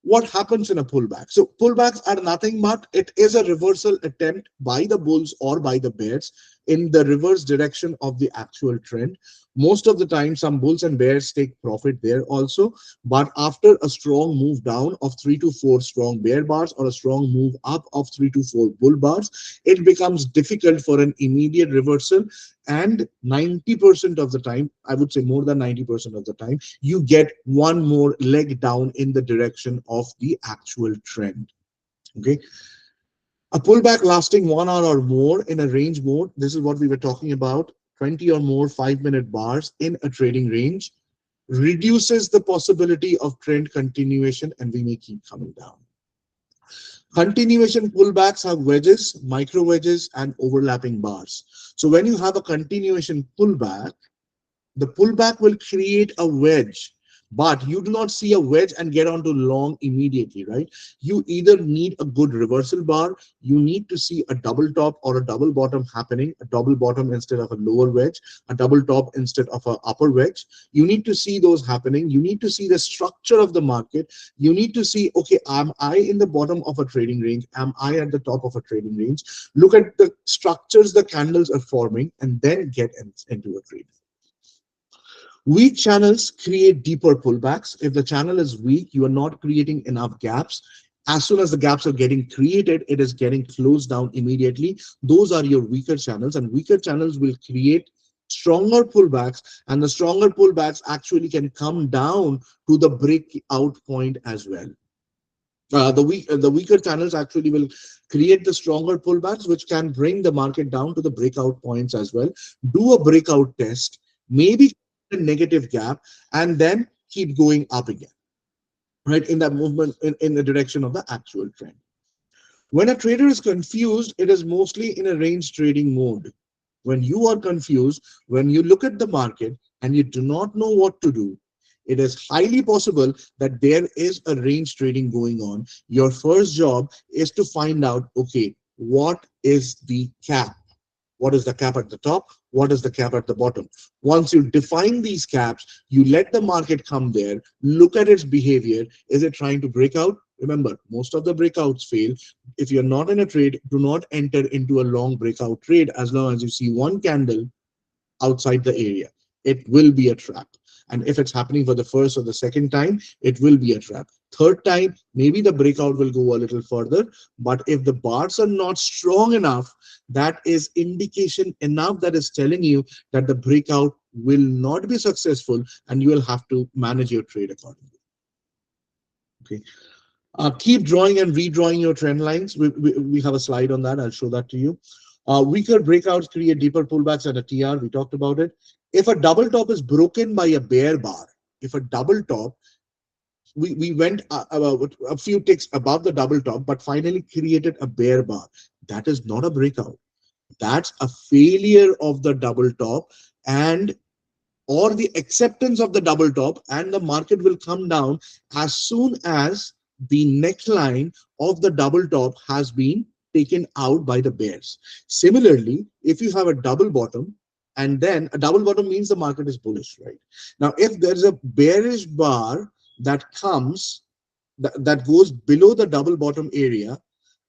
What happens in a pullback? So pullbacks are nothing but it is a reversal attempt by the bulls or by the bears in the reverse direction of the actual trend. Most of the time, some bulls and bears take profit there also. But after a strong move down of 3 to 4 strong bear bars or a strong move up of 3 to 4 bull bars, it becomes difficult for an immediate reversal. And 90% of the time, I would say more than 90% of the time, you get one more leg down in the direction of the actual trend. Okay. A pullback lasting 1 hour or more in a range mode, this is what we were talking about, 20 or more 5-minute bars in a trading range, reduces the possibility of trend continuation and we may keep coming down. Continuation pullbacks have wedges, micro wedges, and overlapping bars. So when you have a continuation pullback, the pullback will create a wedge, but you do not see a wedge and get onto long immediately, right? You either need a good reversal bar, you need to see a double top or a double bottom happening, a double bottom instead of a lower wedge, a double top instead of an upper wedge. You need to see those happening. You need to see the structure of the market. You need to see, okay, am I in the bottom of a trading range? Am I at the top of a trading range? Look at the structures the candles are forming and then get into a trade. Weak channels create deeper pullbacks. If the channel is weak, you are not creating enough gaps. As soon as the gaps are getting created, it is getting closed down immediately. Those are your weaker channels, and weaker channels will create stronger pullbacks, and the stronger pullbacks actually can come down to the breakout point as well. The weaker channels actually will create the stronger pullbacks, which can bring the market down to the breakout points as well. Do a breakout test, maybe a negative gap, and then keep going up again, right? In that movement in the direction of the actual trend. When a trader is confused, it is mostly in a range trading mode. When you are confused, when you look at the market and you do not know what to do, it is highly possible that there is a range trading going on. Your first job is to find out, okay, what is the cap? What is the cap at the top? What is the cap at the bottom? Once you define these caps, you let the market come there, look at its behavior. Is it trying to break out? Remember, most of the breakouts fail. If you're not in a trade, do not enter into a long breakout trade as long as you see one candle outside the area. It will be a trap. And if it's happening for the first or the second time, it will be a trap. Third time, maybe the breakout will go a little further. But if the bars are not strong enough, that is indication enough that is telling you that the breakout will not be successful and you will have to manage your trade accordingly. Okay. Keep drawing and redrawing your trend lines. We have a slide on that. I'll show that to you. Weaker breakouts create deeper pullbacks at a TR. We talked about it. If a double top is broken by a bear bar, if a double top, we went a few ticks above the double top, but finally created a bear bar. That is not a breakout. That's a failure of the double top and or the acceptance of the double top, and the market will come down as soon as the neckline of the double top has been taken out by the bears. Similarly, if you have a double bottom, and then a double bottom means the market is bullish, right? Now, if there's a bearish bar that comes, that goes below the double bottom area,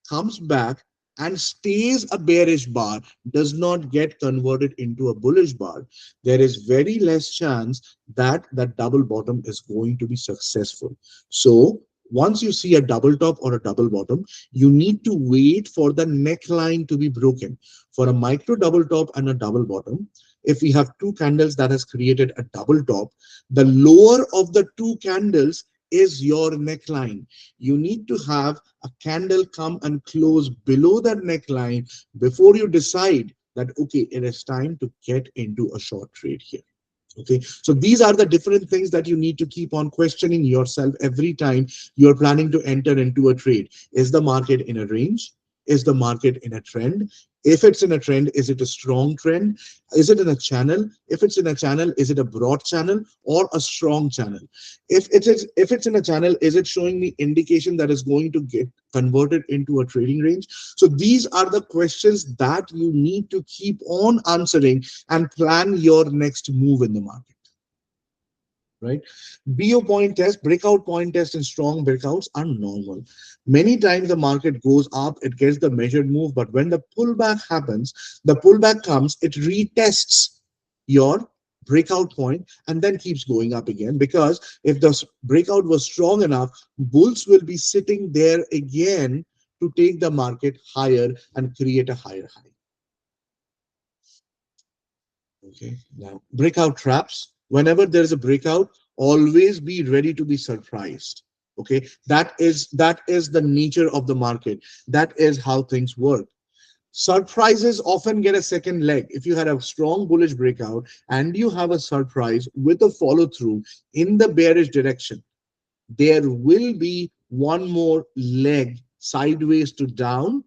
comes back and stays a bearish bar, does not get converted into a bullish bar, there is very less chance that that double bottom is going to be successful. So once you see a double top or a double bottom, you need to wait for the neckline to be broken. For a micro double top and a double bottom, if we have two candles that has created a double top, the lower of the two candles is your neckline. You need to have a candle come and close below that neckline before you decide that, okay, it is time to get into a short trade here. Okay, so these are the different things that you need to keep on questioning yourself every time you're planning to enter into a trade. Is the market in a range? Is the market in a trend? If it's in a trend, is it a strong trend? Is it in a channel? If it's in a channel, is it a broad channel or a strong channel? If it's in a channel, is it showing me indication that is going to get converted into a trading range? So these are the questions that you need to keep on answering and plan your next move in the market. right? BO point test, breakout point test, and strong breakouts are normal. Many times the market goes up, it gets the measured move, but when the pullback happens, the pullback comes, it retests your breakout point and then keeps going up again, because if the breakout was strong enough, bulls will be sitting there again to take the market higher and create a higher high. Okay, now breakout traps. Whenever there is a breakout, always be ready to be surprised. Okay, that is the nature of the market. That is how things work. Surprises often get a second leg. If you had a strong bullish breakout and you have a surprise with a follow through in the bearish direction, there will be one more leg sideways to down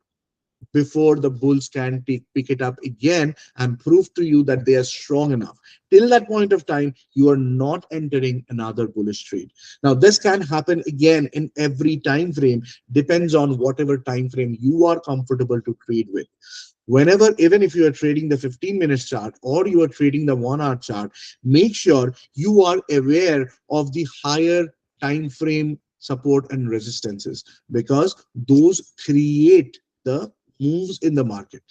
before the bulls can pick it up again and prove to you that they are strong enough. Till that point of time, you are not entering another bullish trade. Now this can happen again in every time frame, depends on whatever time frame you are comfortable to trade with. Whenever, even if you are trading the 15 minutes chart or you are trading the 1 hour chart, make sure you are aware of the higher time frame support and resistances, because those create the moves in the market.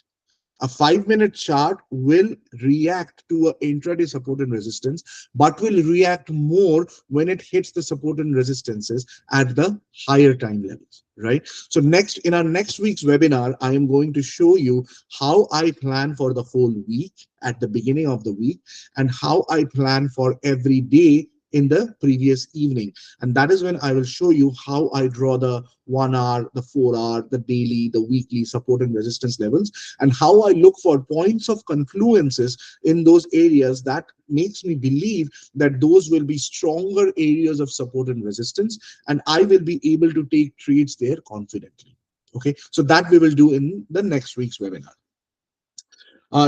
A 5 minute chart will react to an intraday support and resistance, but will react more when it hits the support and resistances at the higher time levels, right? So next, in our next week's webinar, I am going to show you how I plan for the whole week at the beginning of the week, and how I plan for every day in the previous evening. And that is when I will show you how I draw the 1 hour, the 4 hour, the daily, the weekly support and resistance levels, and how I look for points of confluences in those areas that makes me believe that those will be stronger areas of support and resistance, and I will be able to take trades there confidently. Okay, so that we will do in the next week's webinar.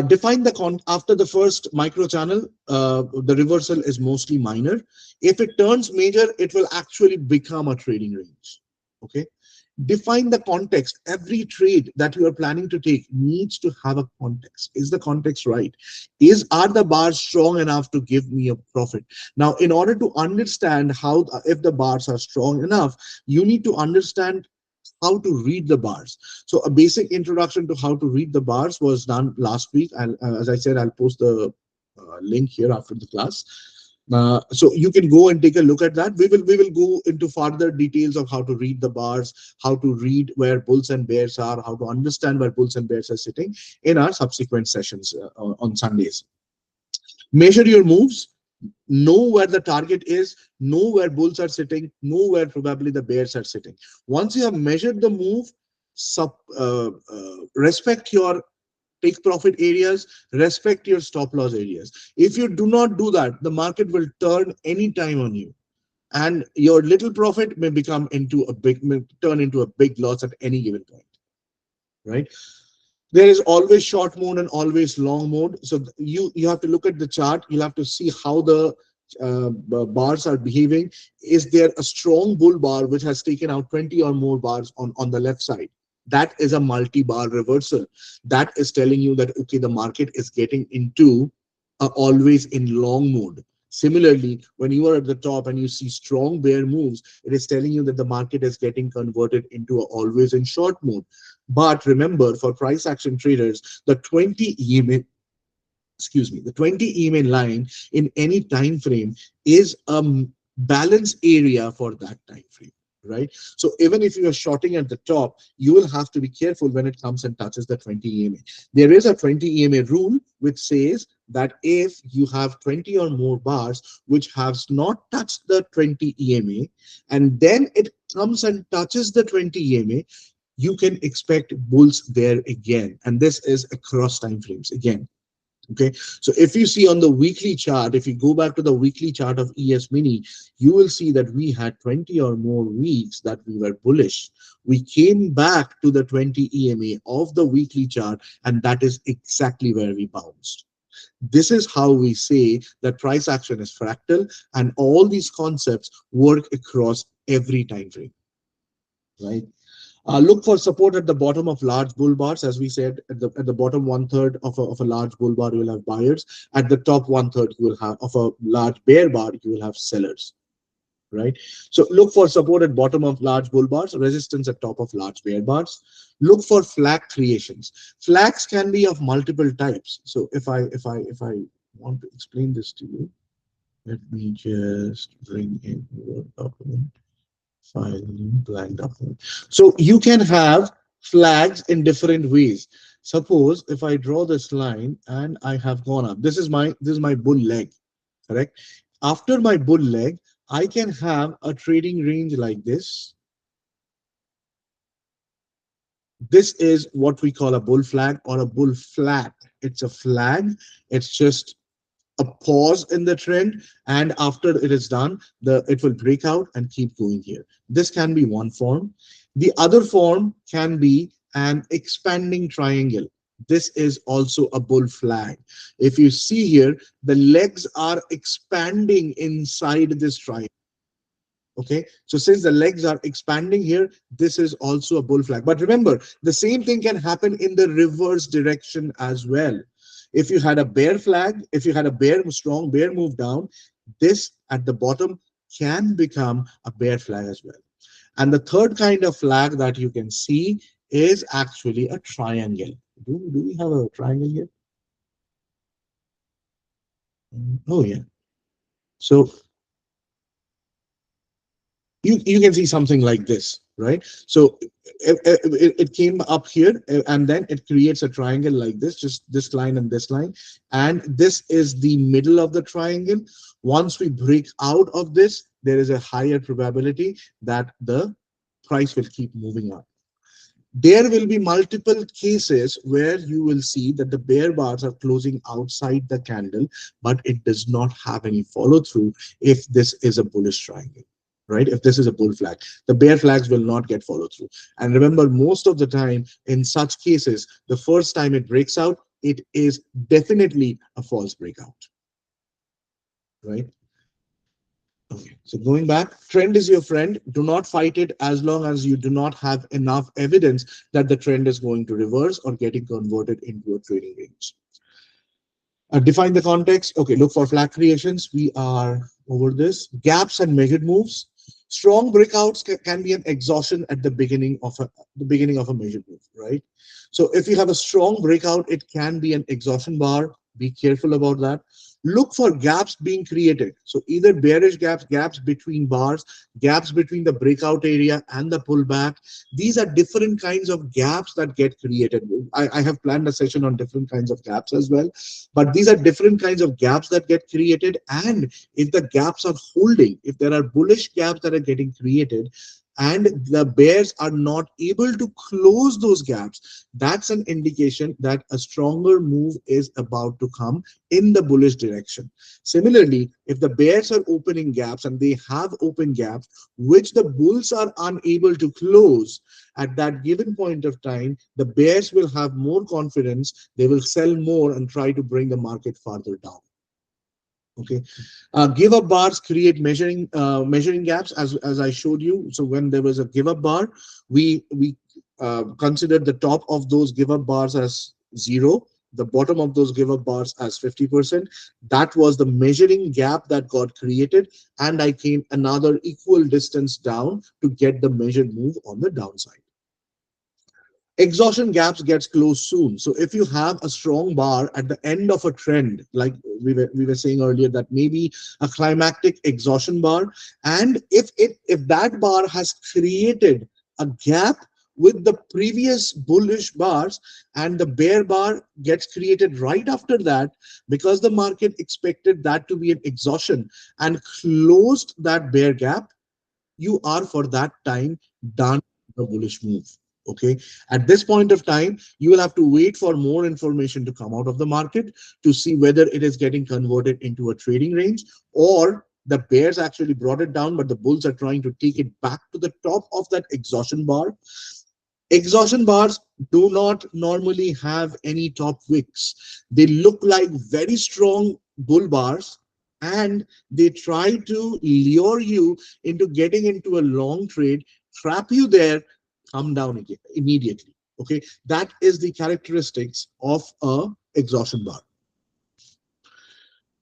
Define the after the first micro channel, the reversal is mostly minor. If it turns major, it will actually become a trading range. Okay. Define the context. Every trade that you are planning to take needs to have a context. Is the context right? Are the bars strong enough to give me a profit? Now, in order to understand how, if the bars are strong enough, you need to understand how to read the bars. So a basic introduction to how to read the bars was done last week, and as I said, I'll post the link here after the class. So you can go and take a look at that. We will go into further details of how to read the bars, how to read where bulls and bears are, how to understand where bulls and bears are sitting in our subsequent sessions on Sundays. Measure your moves, know where the target is, know where bulls are sitting, know where probably the bears are sitting. Once you have measured the move, respect your take profit areas, respect your stop loss areas. If you do not do that, the market will turn any time on you, and your little profit may become into a big, may turn into a big loss at any given point, right? There is always short mode and always long mode. So you have to look at the chart. You'll have to see how the bars are behaving. Is there a strong bull bar which has taken out 20 or more bars on the left side? That is a multi-bar reversal. That is telling you that, okay, the market is getting into always in long mode. Similarly, when you are at the top and you see strong bear moves, it is telling you that the market is getting converted into a always in short mode. But remember, for price action traders, the 20 EMA, excuse me, the 20 EMA line in any time frame is a balance area for that time frame, right? So even if you are shorting at the top, you will have to be careful when it comes and touches the 20 EMA. There is a 20 EMA rule which says that if you have 20 or more bars which has not touched the 20 EMA, and then it comes and touches the 20 EMA, you can expect bulls there again. And this is across time frames again. Okay, so if you see on the weekly chart, if you go back to the weekly chart of ES Mini, you will see that we had 20 or more weeks that we were bullish. We came back to the 20 EMA of the weekly chart, and that is exactly where we bounced. This is how we say that price action is fractal, and all these concepts work across every time frame, right? Look for support at the bottom of large bull bars. As we said, at the bottom one third of a large bull bar, you will have buyers. At the top one third, you will have of a large bear bar, you will have sellers. Right. So look for support at bottom of large bull bars, resistance at top of large bear bars. Look for flag creations. Flags can be of multiple types. So if I want to explain this to you, let me just bring in your document. File blank document. So you can have flags in different ways. Suppose if I draw this line and I have gone up, this is my bull leg, correct? After my bull leg, I can have a trading range like this. This is what we call a bull flag or a bull flat. It's a flag. It's just a pause in the trend, and after it is done, it will break out and keep going here. This can be one form. The other form can be an expanding triangle. This is also a bull flag. If you see here, the legs are expanding inside this triangle. Okay, so since the legs are expanding here, this is also a bull flag. But remember, the same thing can happen in the reverse direction as well. If you had a bear flag, if you had a strong bear move down, this at the bottom can become a bear flag as well. And the third kind of flag that you can see is actually a triangle. Do we have a triangle here? Oh yeah. So you can see something like this, right? So it came up here, and then it creates a triangle like this, just this line and this line, and this is the middle of the triangle. Once we break out of this, there is a higher probability that the price will keep moving up. There will be multiple cases where you will see that the bear bars are closing outside the candle, but it does not have any follow through if this is a bullish triangle, right? If this is a bull flag, the bear flags will not get follow through. And remember, most of the time in such cases, the first time it breaks out, it is definitely a false breakout, right? Okay, so going back, trend is your friend. Do not fight it as long as you do not have enough evidence that the trend is going to reverse or getting converted into a trading range. Define the context. Okay, look for flag creations. We are over this. Gaps and measured moves. Strong breakouts can be an exhaustion at the beginning of a measured move, right? So if you have a strong breakout, it can be an exhaustion bar. Be careful about that. Look for gaps being created. So either bearish gaps, gaps between bars, gaps between the breakout area and the pullback. These are different kinds of gaps that get created. I have planned a session on different kinds of gaps as well, but these are different kinds of gaps that get created. And if the gaps are holding, if there are bullish gaps that are getting created, and the bears are not able to close those gaps, that's an indication that a stronger move is about to come in the bullish direction. Similarly, if the bears are opening gaps and they have open gaps which the bulls are unable to close, at that given point of time, the bears will have more confidence. They will sell more and try to bring the market farther down. Okay, give up bars create measuring gaps, as I showed you. So when there was a give up bar, we considered the top of those give up bars as 0, the bottom of those give up bars as 50%. That was the measuring gap that got created, and I came another equal distance down to get the measured move on the downside. Exhaustion gaps gets closed soon. So if you have a strong bar at the end of a trend, like we were saying earlier, that maybe a climactic exhaustion bar, and if that bar has created a gap with the previous bullish bars, and the bear bar gets created right after that, because the market expected that to be an exhaustion and closed that bear gap, you are for that time done the bullish move. Okay, at this point of time, you will have to wait for more information to come out of the market to see whether it is getting converted into a trading range, or the bears actually brought it down, but the bulls are trying to take it back to the top of that exhaustion bar. Exhaustion bars do not normally have any top wicks. They look like very strong bull bars, and they try to lure you into getting into a long trade, trap you there, come down again immediately. Okay, that is the characteristics of a exhaustion bar.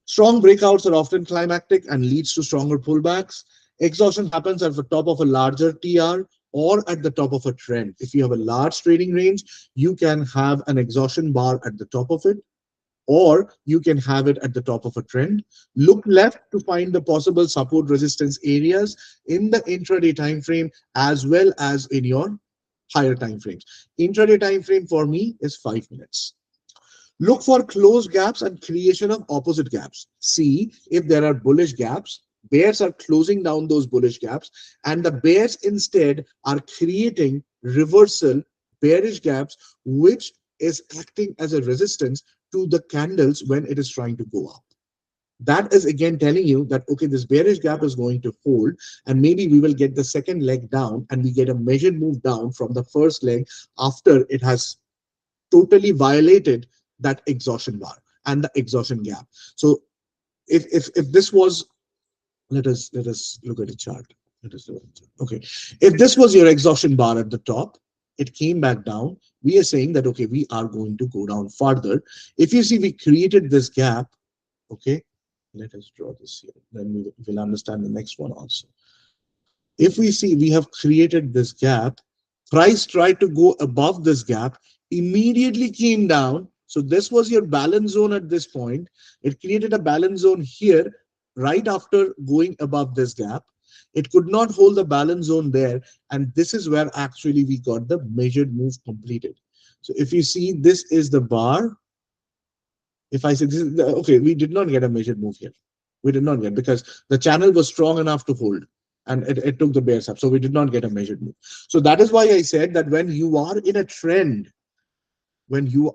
Strong breakouts are often climactic and leads to stronger pullbacks. Exhaustion happens at the top of a larger TR or at the top of a trend. If you have a large trading range, you can have an exhaustion bar at the top of it, or you can have it at the top of a trend. Look left to find the possible support resistance areas in the intraday time frame as well as in your higher time frames. Intraday time frame for me is 5 minutes. Look for closed gaps and creation of opposite gaps. See if there are bullish gaps. Bears are closing down those bullish gaps, and the bears instead are creating reversal bearish gaps, which is acting as a resistance to the candles when it is trying to go up. That is again telling you that, okay, this bearish gap is going to hold, and maybe we will get the second leg down and we get a measured move down from the first leg after it has totally violated that exhaustion bar and the exhaustion gap. So if this was, let us look at the chart. Let us look at the chart. Okay, if this was your exhaustion bar at the top, it came back down. We are saying that, okay, we are going to go down further. If you see, we created this gap. Okay, let us draw this here. Then we will understand the next one also. If we see, we have created this gap. Price tried to go above this gap, immediately came down. So this was your balance zone at this point. It created a balance zone here right after going above this gap. It could not hold the balance zone there, and this is where actually we got the measured move completed. So if you see, this is the bar. If I say this is the, okay, we did not get a measured move here. We did not get, because the channel was strong enough to hold, and it took the bears up. So we did not get a measured move. So that is why I said that when you are in a trend, and you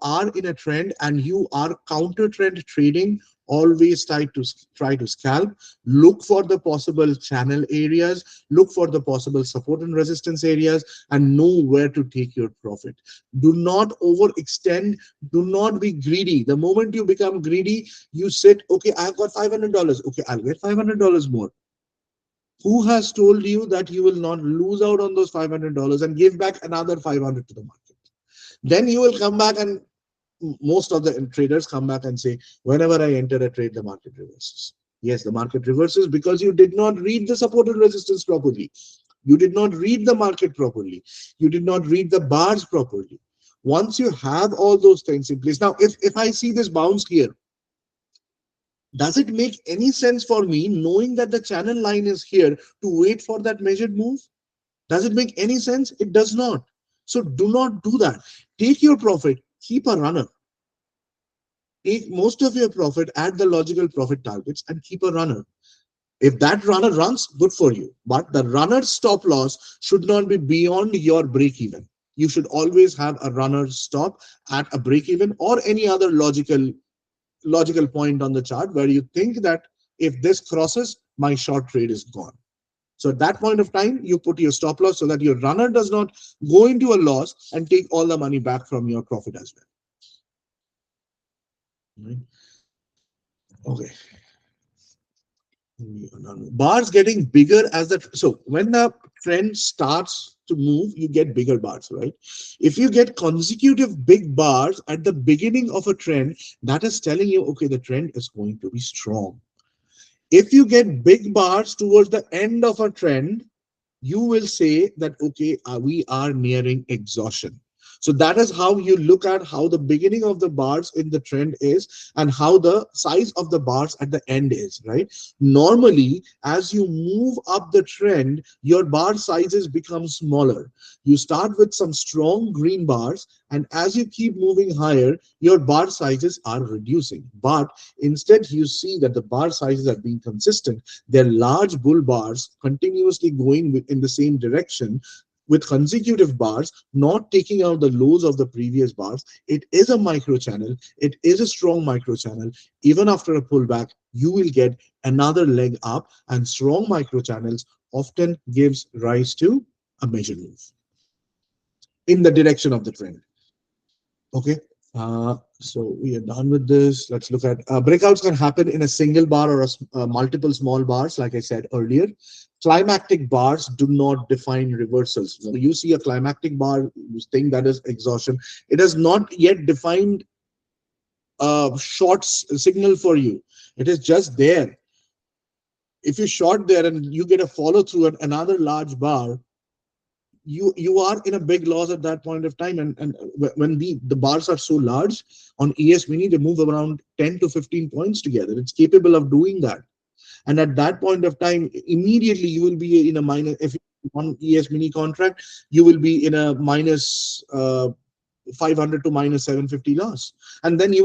are counter trend trading, always try to scalp. Look for the possible channel areas, look for the possible support and resistance areas, and know where to take your profit. Do not overextend. Do not be greedy. The moment you become greedy, you sit, okay, I've got $500, okay, I'll get $500 more. Who has told you that you will not lose out on those $500 and give back another 500 to the market? Then you will come back, and most of the traders come back and say, whenever I enter a trade, the market reverses. Yes, the market reverses because you did not read the support and resistance properly. You did not read the market properly. You did not read the bars properly. Once you have all those things in place, now if I see this bounce here, does it make any sense for me, knowing that the channel line is here, to wait for that measured move? Does it make any sense? It does not. So do not do that. Take your profit, keep a runner. Take most of your profit at the logical profit targets and keep a runner. If that runner runs, good for you. But the runner's stop loss should not be beyond your break even. You should always have a runner stop at a break even or any other logical point on the chart where you think that if this crosses, my short trade is gone. So at that point of time, you put your stop loss so that your runner does not go into a loss and take all the money back from your profit as well. Right? Okay. Bars getting bigger as the, so when the trend starts to move, you get bigger bars, right? If you get consecutive big bars at the beginning of a trend, that is telling you, okay, the trend is going to be strong. If you get big bars towards the end of a trend, you will say that, okay, we are nearing exhaustion. So that is how you look at how the beginning of the bars in the trend is and how the size of the bars at the end is, right? Normally, as you move up the trend, your bar sizes become smaller. You start with some strong green bars, and as you keep moving higher, your bar sizes are reducing. But instead, you see that the bar sizes are being consistent. They're large bull bars continuously going in the same direction with consecutive bars, not taking out the lows of the previous bars. It is a micro channel. It is a strong micro channel. Even after a pullback, you will get another leg up, and strong micro channels often gives rise to a major move in the direction of the trend. Okay. So we are done with this. Let's look at breakouts can happen in a single bar or multiple small bars, like I said earlier. Climactic bars do not define reversals. So you see a climactic bar, you think that is exhaustion. It has not yet defined a signal for you. It is just there. If you short there and you get a follow through at another large bar, you are in a big loss at that point of time. And when the bars are so large on ES mini, they move around 10 to 15 points together. It's capable of doing that. And at that point of time, immediately you will be in a minus. If you one ES mini contract, you will be in a minus 500 to minus 750 loss. And then you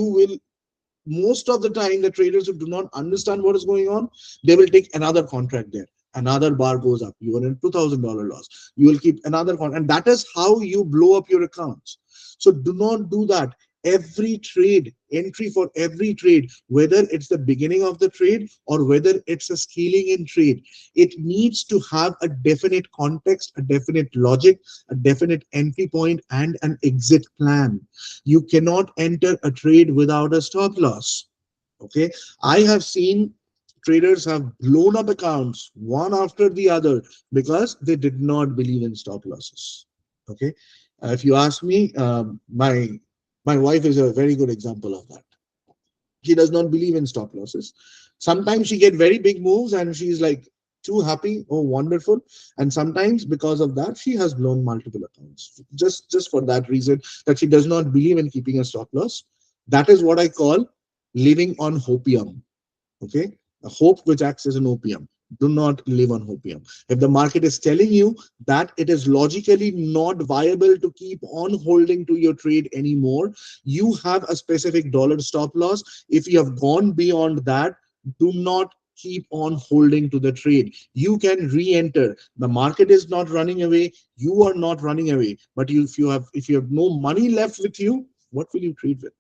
will most of the time, the traders who do not understand what is going on, they will take another contract there. Another bar goes up, you are in $2,000 loss, you will keep another contract, and that is how you blow up your accounts. So do not do that. Every trade entry, for every trade, whether it's the beginning of the trade or whether it's a scaling in trade, it needs to have a definite context, a definite logic, a definite entry point, and an exit plan. You cannot enter a trade without a stop loss. Okay, I have seen traders have blown up accounts one after the other because they did not believe in stop losses. Okay, if you ask me, my wife is a very good example of that. She does not believe in stop losses. Sometimes she get very big moves and she's like too happy, oh wonderful. And sometimes because of that, she has blown multiple accounts. Just for that reason that she does not believe in keeping a stop loss. That is what I call living on hopium. Okay, a hope which acts as an opium. Do not live on opium. If the market is telling you that it is logically not viable to keep on holding to your trade anymore, you have a specific dollar stop loss. If you have gone beyond that, do not keep on holding to the trade. You can re-enter. The market is not running away, you are not running away, but if you have no money left with you, what will you trade with?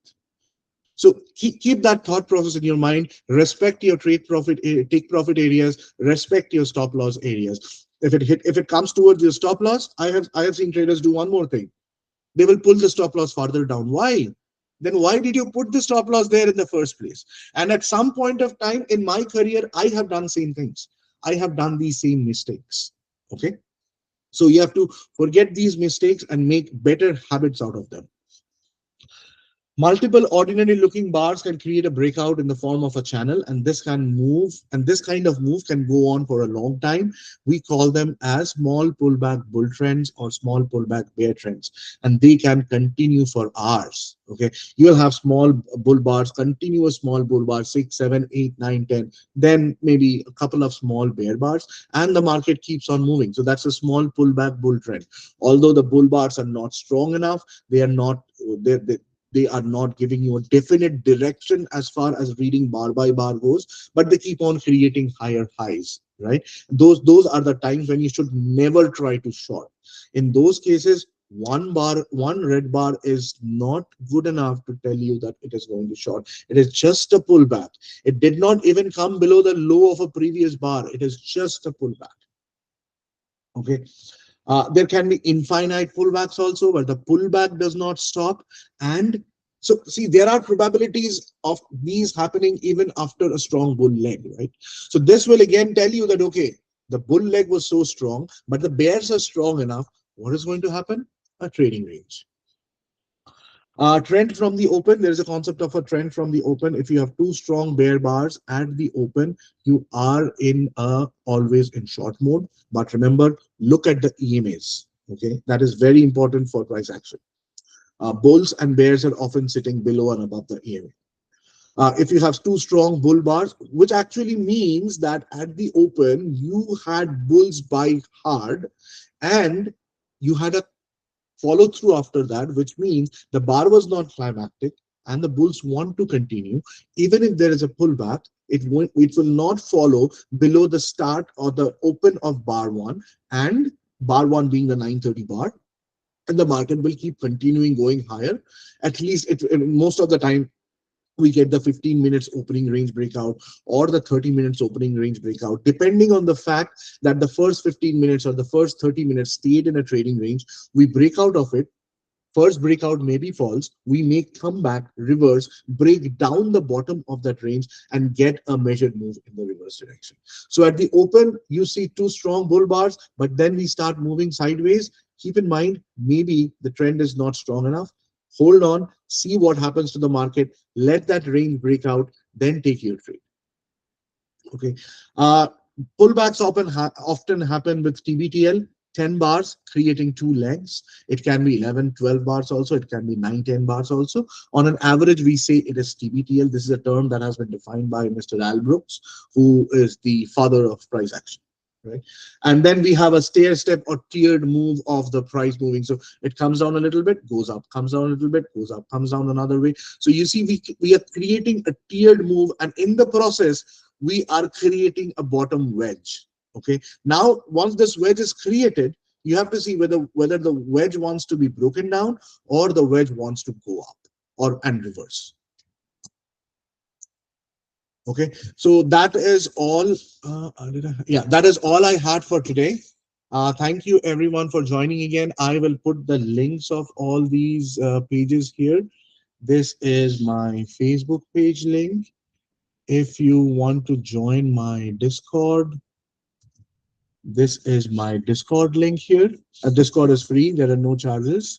So keep that thought process in your mind. Respect your take profit areas. Respect your stop loss areas. If it comes towards your stop loss, I have seen traders do one more thing. They will pull the stop loss farther down. Why? Then why did you put the stop loss there in the first place? And at some point of time in my career, I have done same things. I have done these same mistakes. Okay. So you have to forget these mistakes and make better habits out of them. Multiple ordinary looking bars can create a breakout in the form of a channel, and this kind of move can go on for a long time. We call them as small pullback bull trends or small pullback bear trends, and they can continue for hours. Okay, you will have small bull bars, continuous small bull bars, 6, 7, 8, 9, 10, then maybe a couple of small bear bars, and the market keeps on moving. So that's a small pullback bull trend. Although the bull bars are not strong enough, they are not they are not giving you a definite direction as far as reading bar by bar goes, but they keep on creating higher highs, right? Those are the times when you should never try to short. In those cases, one red bar is not good enough to tell you that it is going to short. It is just a pullback. It did not even come below the low of a previous bar. It is just a pullback. Okay. There can be infinite pullbacks also, where the pullback does not stop. And so, see, there are probabilities of these happening even after a strong bull leg, right? So this will again tell you that, okay, the bull leg was so strong, but the bears are strong enough. What is going to happen? A trading range. Trend from the open, there is a concept of a trend from the open. If you have two strong bear bars at the open, you are in always in short mode. But remember, look at the EMAs. Okay, that is very important for price action. Bulls and bears are often sitting below and above the EMA. If you have two strong bull bars, which actually means that at the open you had bulls buy hard, and you had a follow through after that, which means the bar was not climactic and the bulls want to continue. Even if there is a pullback, it will not follow below the start or the open of bar one, and bar one being the 930 bar, and the market will keep continuing going higher. At least most of the time we get the 15 minutes opening range breakout or the 30 minutes opening range breakout, depending on the fact that the first 15 minutes or the first 30 minutes stayed in a trading range. We break out of it, First breakout maybe falls, we may come back, reverse, break down the bottom of that range, and get a measured move in the reverse direction. So at the open, you see two strong bull bars, but then we start moving sideways. Keep in mind, maybe the trend is not strong enough. Hold on, see what happens to the market, let that range break out, then take your trade. Okay. Uh, Pullbacks often happen with TBTL, 10 bars creating two legs. It can be 11, 12 bars also. It can be 9, 10 bars also. On an average, we say it is TBTL. This is a term that has been defined by Mr. Al Brooks, who is the father of price action. Right. And then we have a stair step or tiered move of the price moving. So it comes down a little bit, goes up, comes down a little bit, goes up, comes down another way. So you see, we are creating a tiered move, and in the process, we are creating a bottom wedge. Okay. Now, once this wedge is created, you have to see whether the wedge wants to be broken down or the wedge wants to go up or and reverse. Okay. So that is all. Yeah, that is all I had for today. Thank you everyone for joining again. I will put the links of all these pages here. This is my Facebook page link. If you want to join my Discord, this is my Discord link here. Discord is free, there are no charges.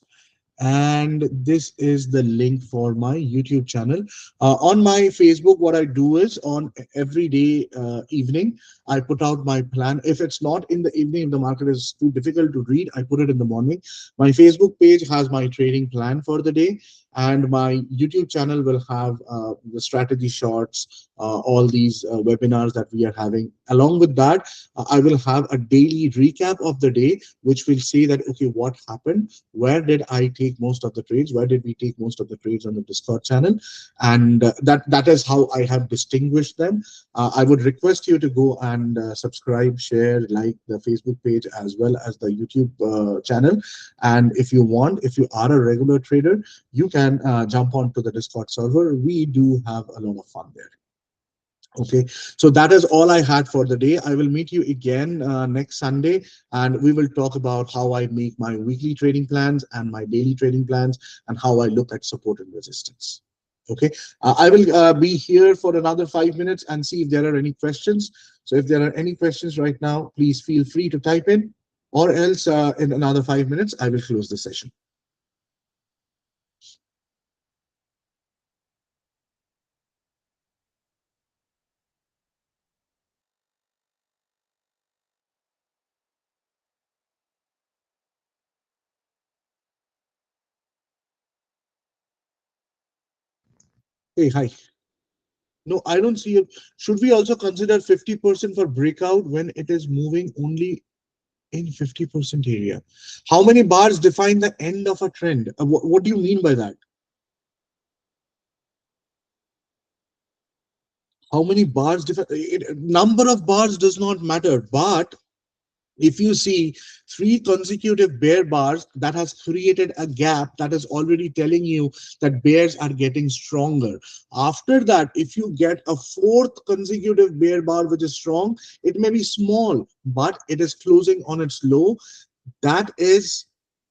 And this is the link for my YouTube channel. On my Facebook, what I do is on every day evening, I put out my plan. If it's not in the evening, if the market is too difficult to read, I put it in the morning. My Facebook page has my trading plan for the day, and my YouTube channel will have the strategy shorts, all these webinars that we are having. Along with that, I will have a daily recap of the day, which will say that, okay, what happened? Where did I take most of the trades? Where did we take most of the trades on the Discord channel? And that is how I have distinguished them. I would request you to go and subscribe, share, like the Facebook page as well as the YouTube channel. And if you want, if you are a regular trader, you can jump onto the Discord server. We do have a lot of fun there. Okay, so that is all I had for the day. I will meet you again next Sunday, and we will talk about how I make my weekly trading plans and my daily trading plans, and how I look at support and resistance. Okay, I will be here for another 5 minutes and see if there are any questions. So if there are any questions right now, please feel free to type in, or else in another 5 minutes, I will close the session. Hey, hi. No, I don't see it. Should we also consider 50% for breakout when it is moving only in 50% area? How many bars define the end of a trend? What do you mean by that? How many bars define number of bars does not matter, but if you see three consecutive bear bars, that has created a gap that is already telling you that bears are getting stronger. After that, if you get a fourth consecutive bear bar which is strong, it may be small, but it is closing on its low. That is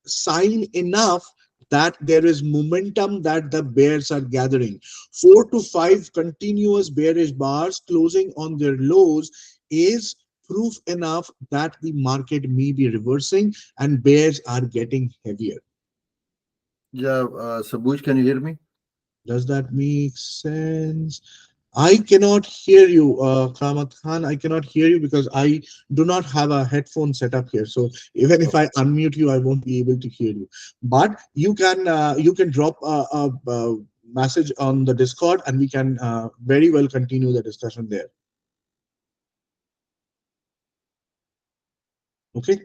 sign enough that there is momentum that the bears are gathering. 4 to 5 continuous bearish bars closing on their lows is proof enough that the market may be reversing and bears are getting heavier. Yeah, Sabuj, can you hear me? Does that make sense? I cannot hear you, Kramat Khan. I cannot hear you because I do not have a headphone set up here. So even if I unmute you, I won't be able to hear you. But you can drop a message on the Discord, and we can very well continue the discussion there. Okay.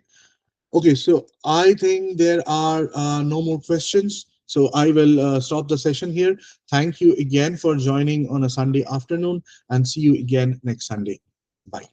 Okay. So I think there are no more questions. So I will stop the session here. Thank you again for joining on a Sunday afternoon, and see you again next Sunday. Bye.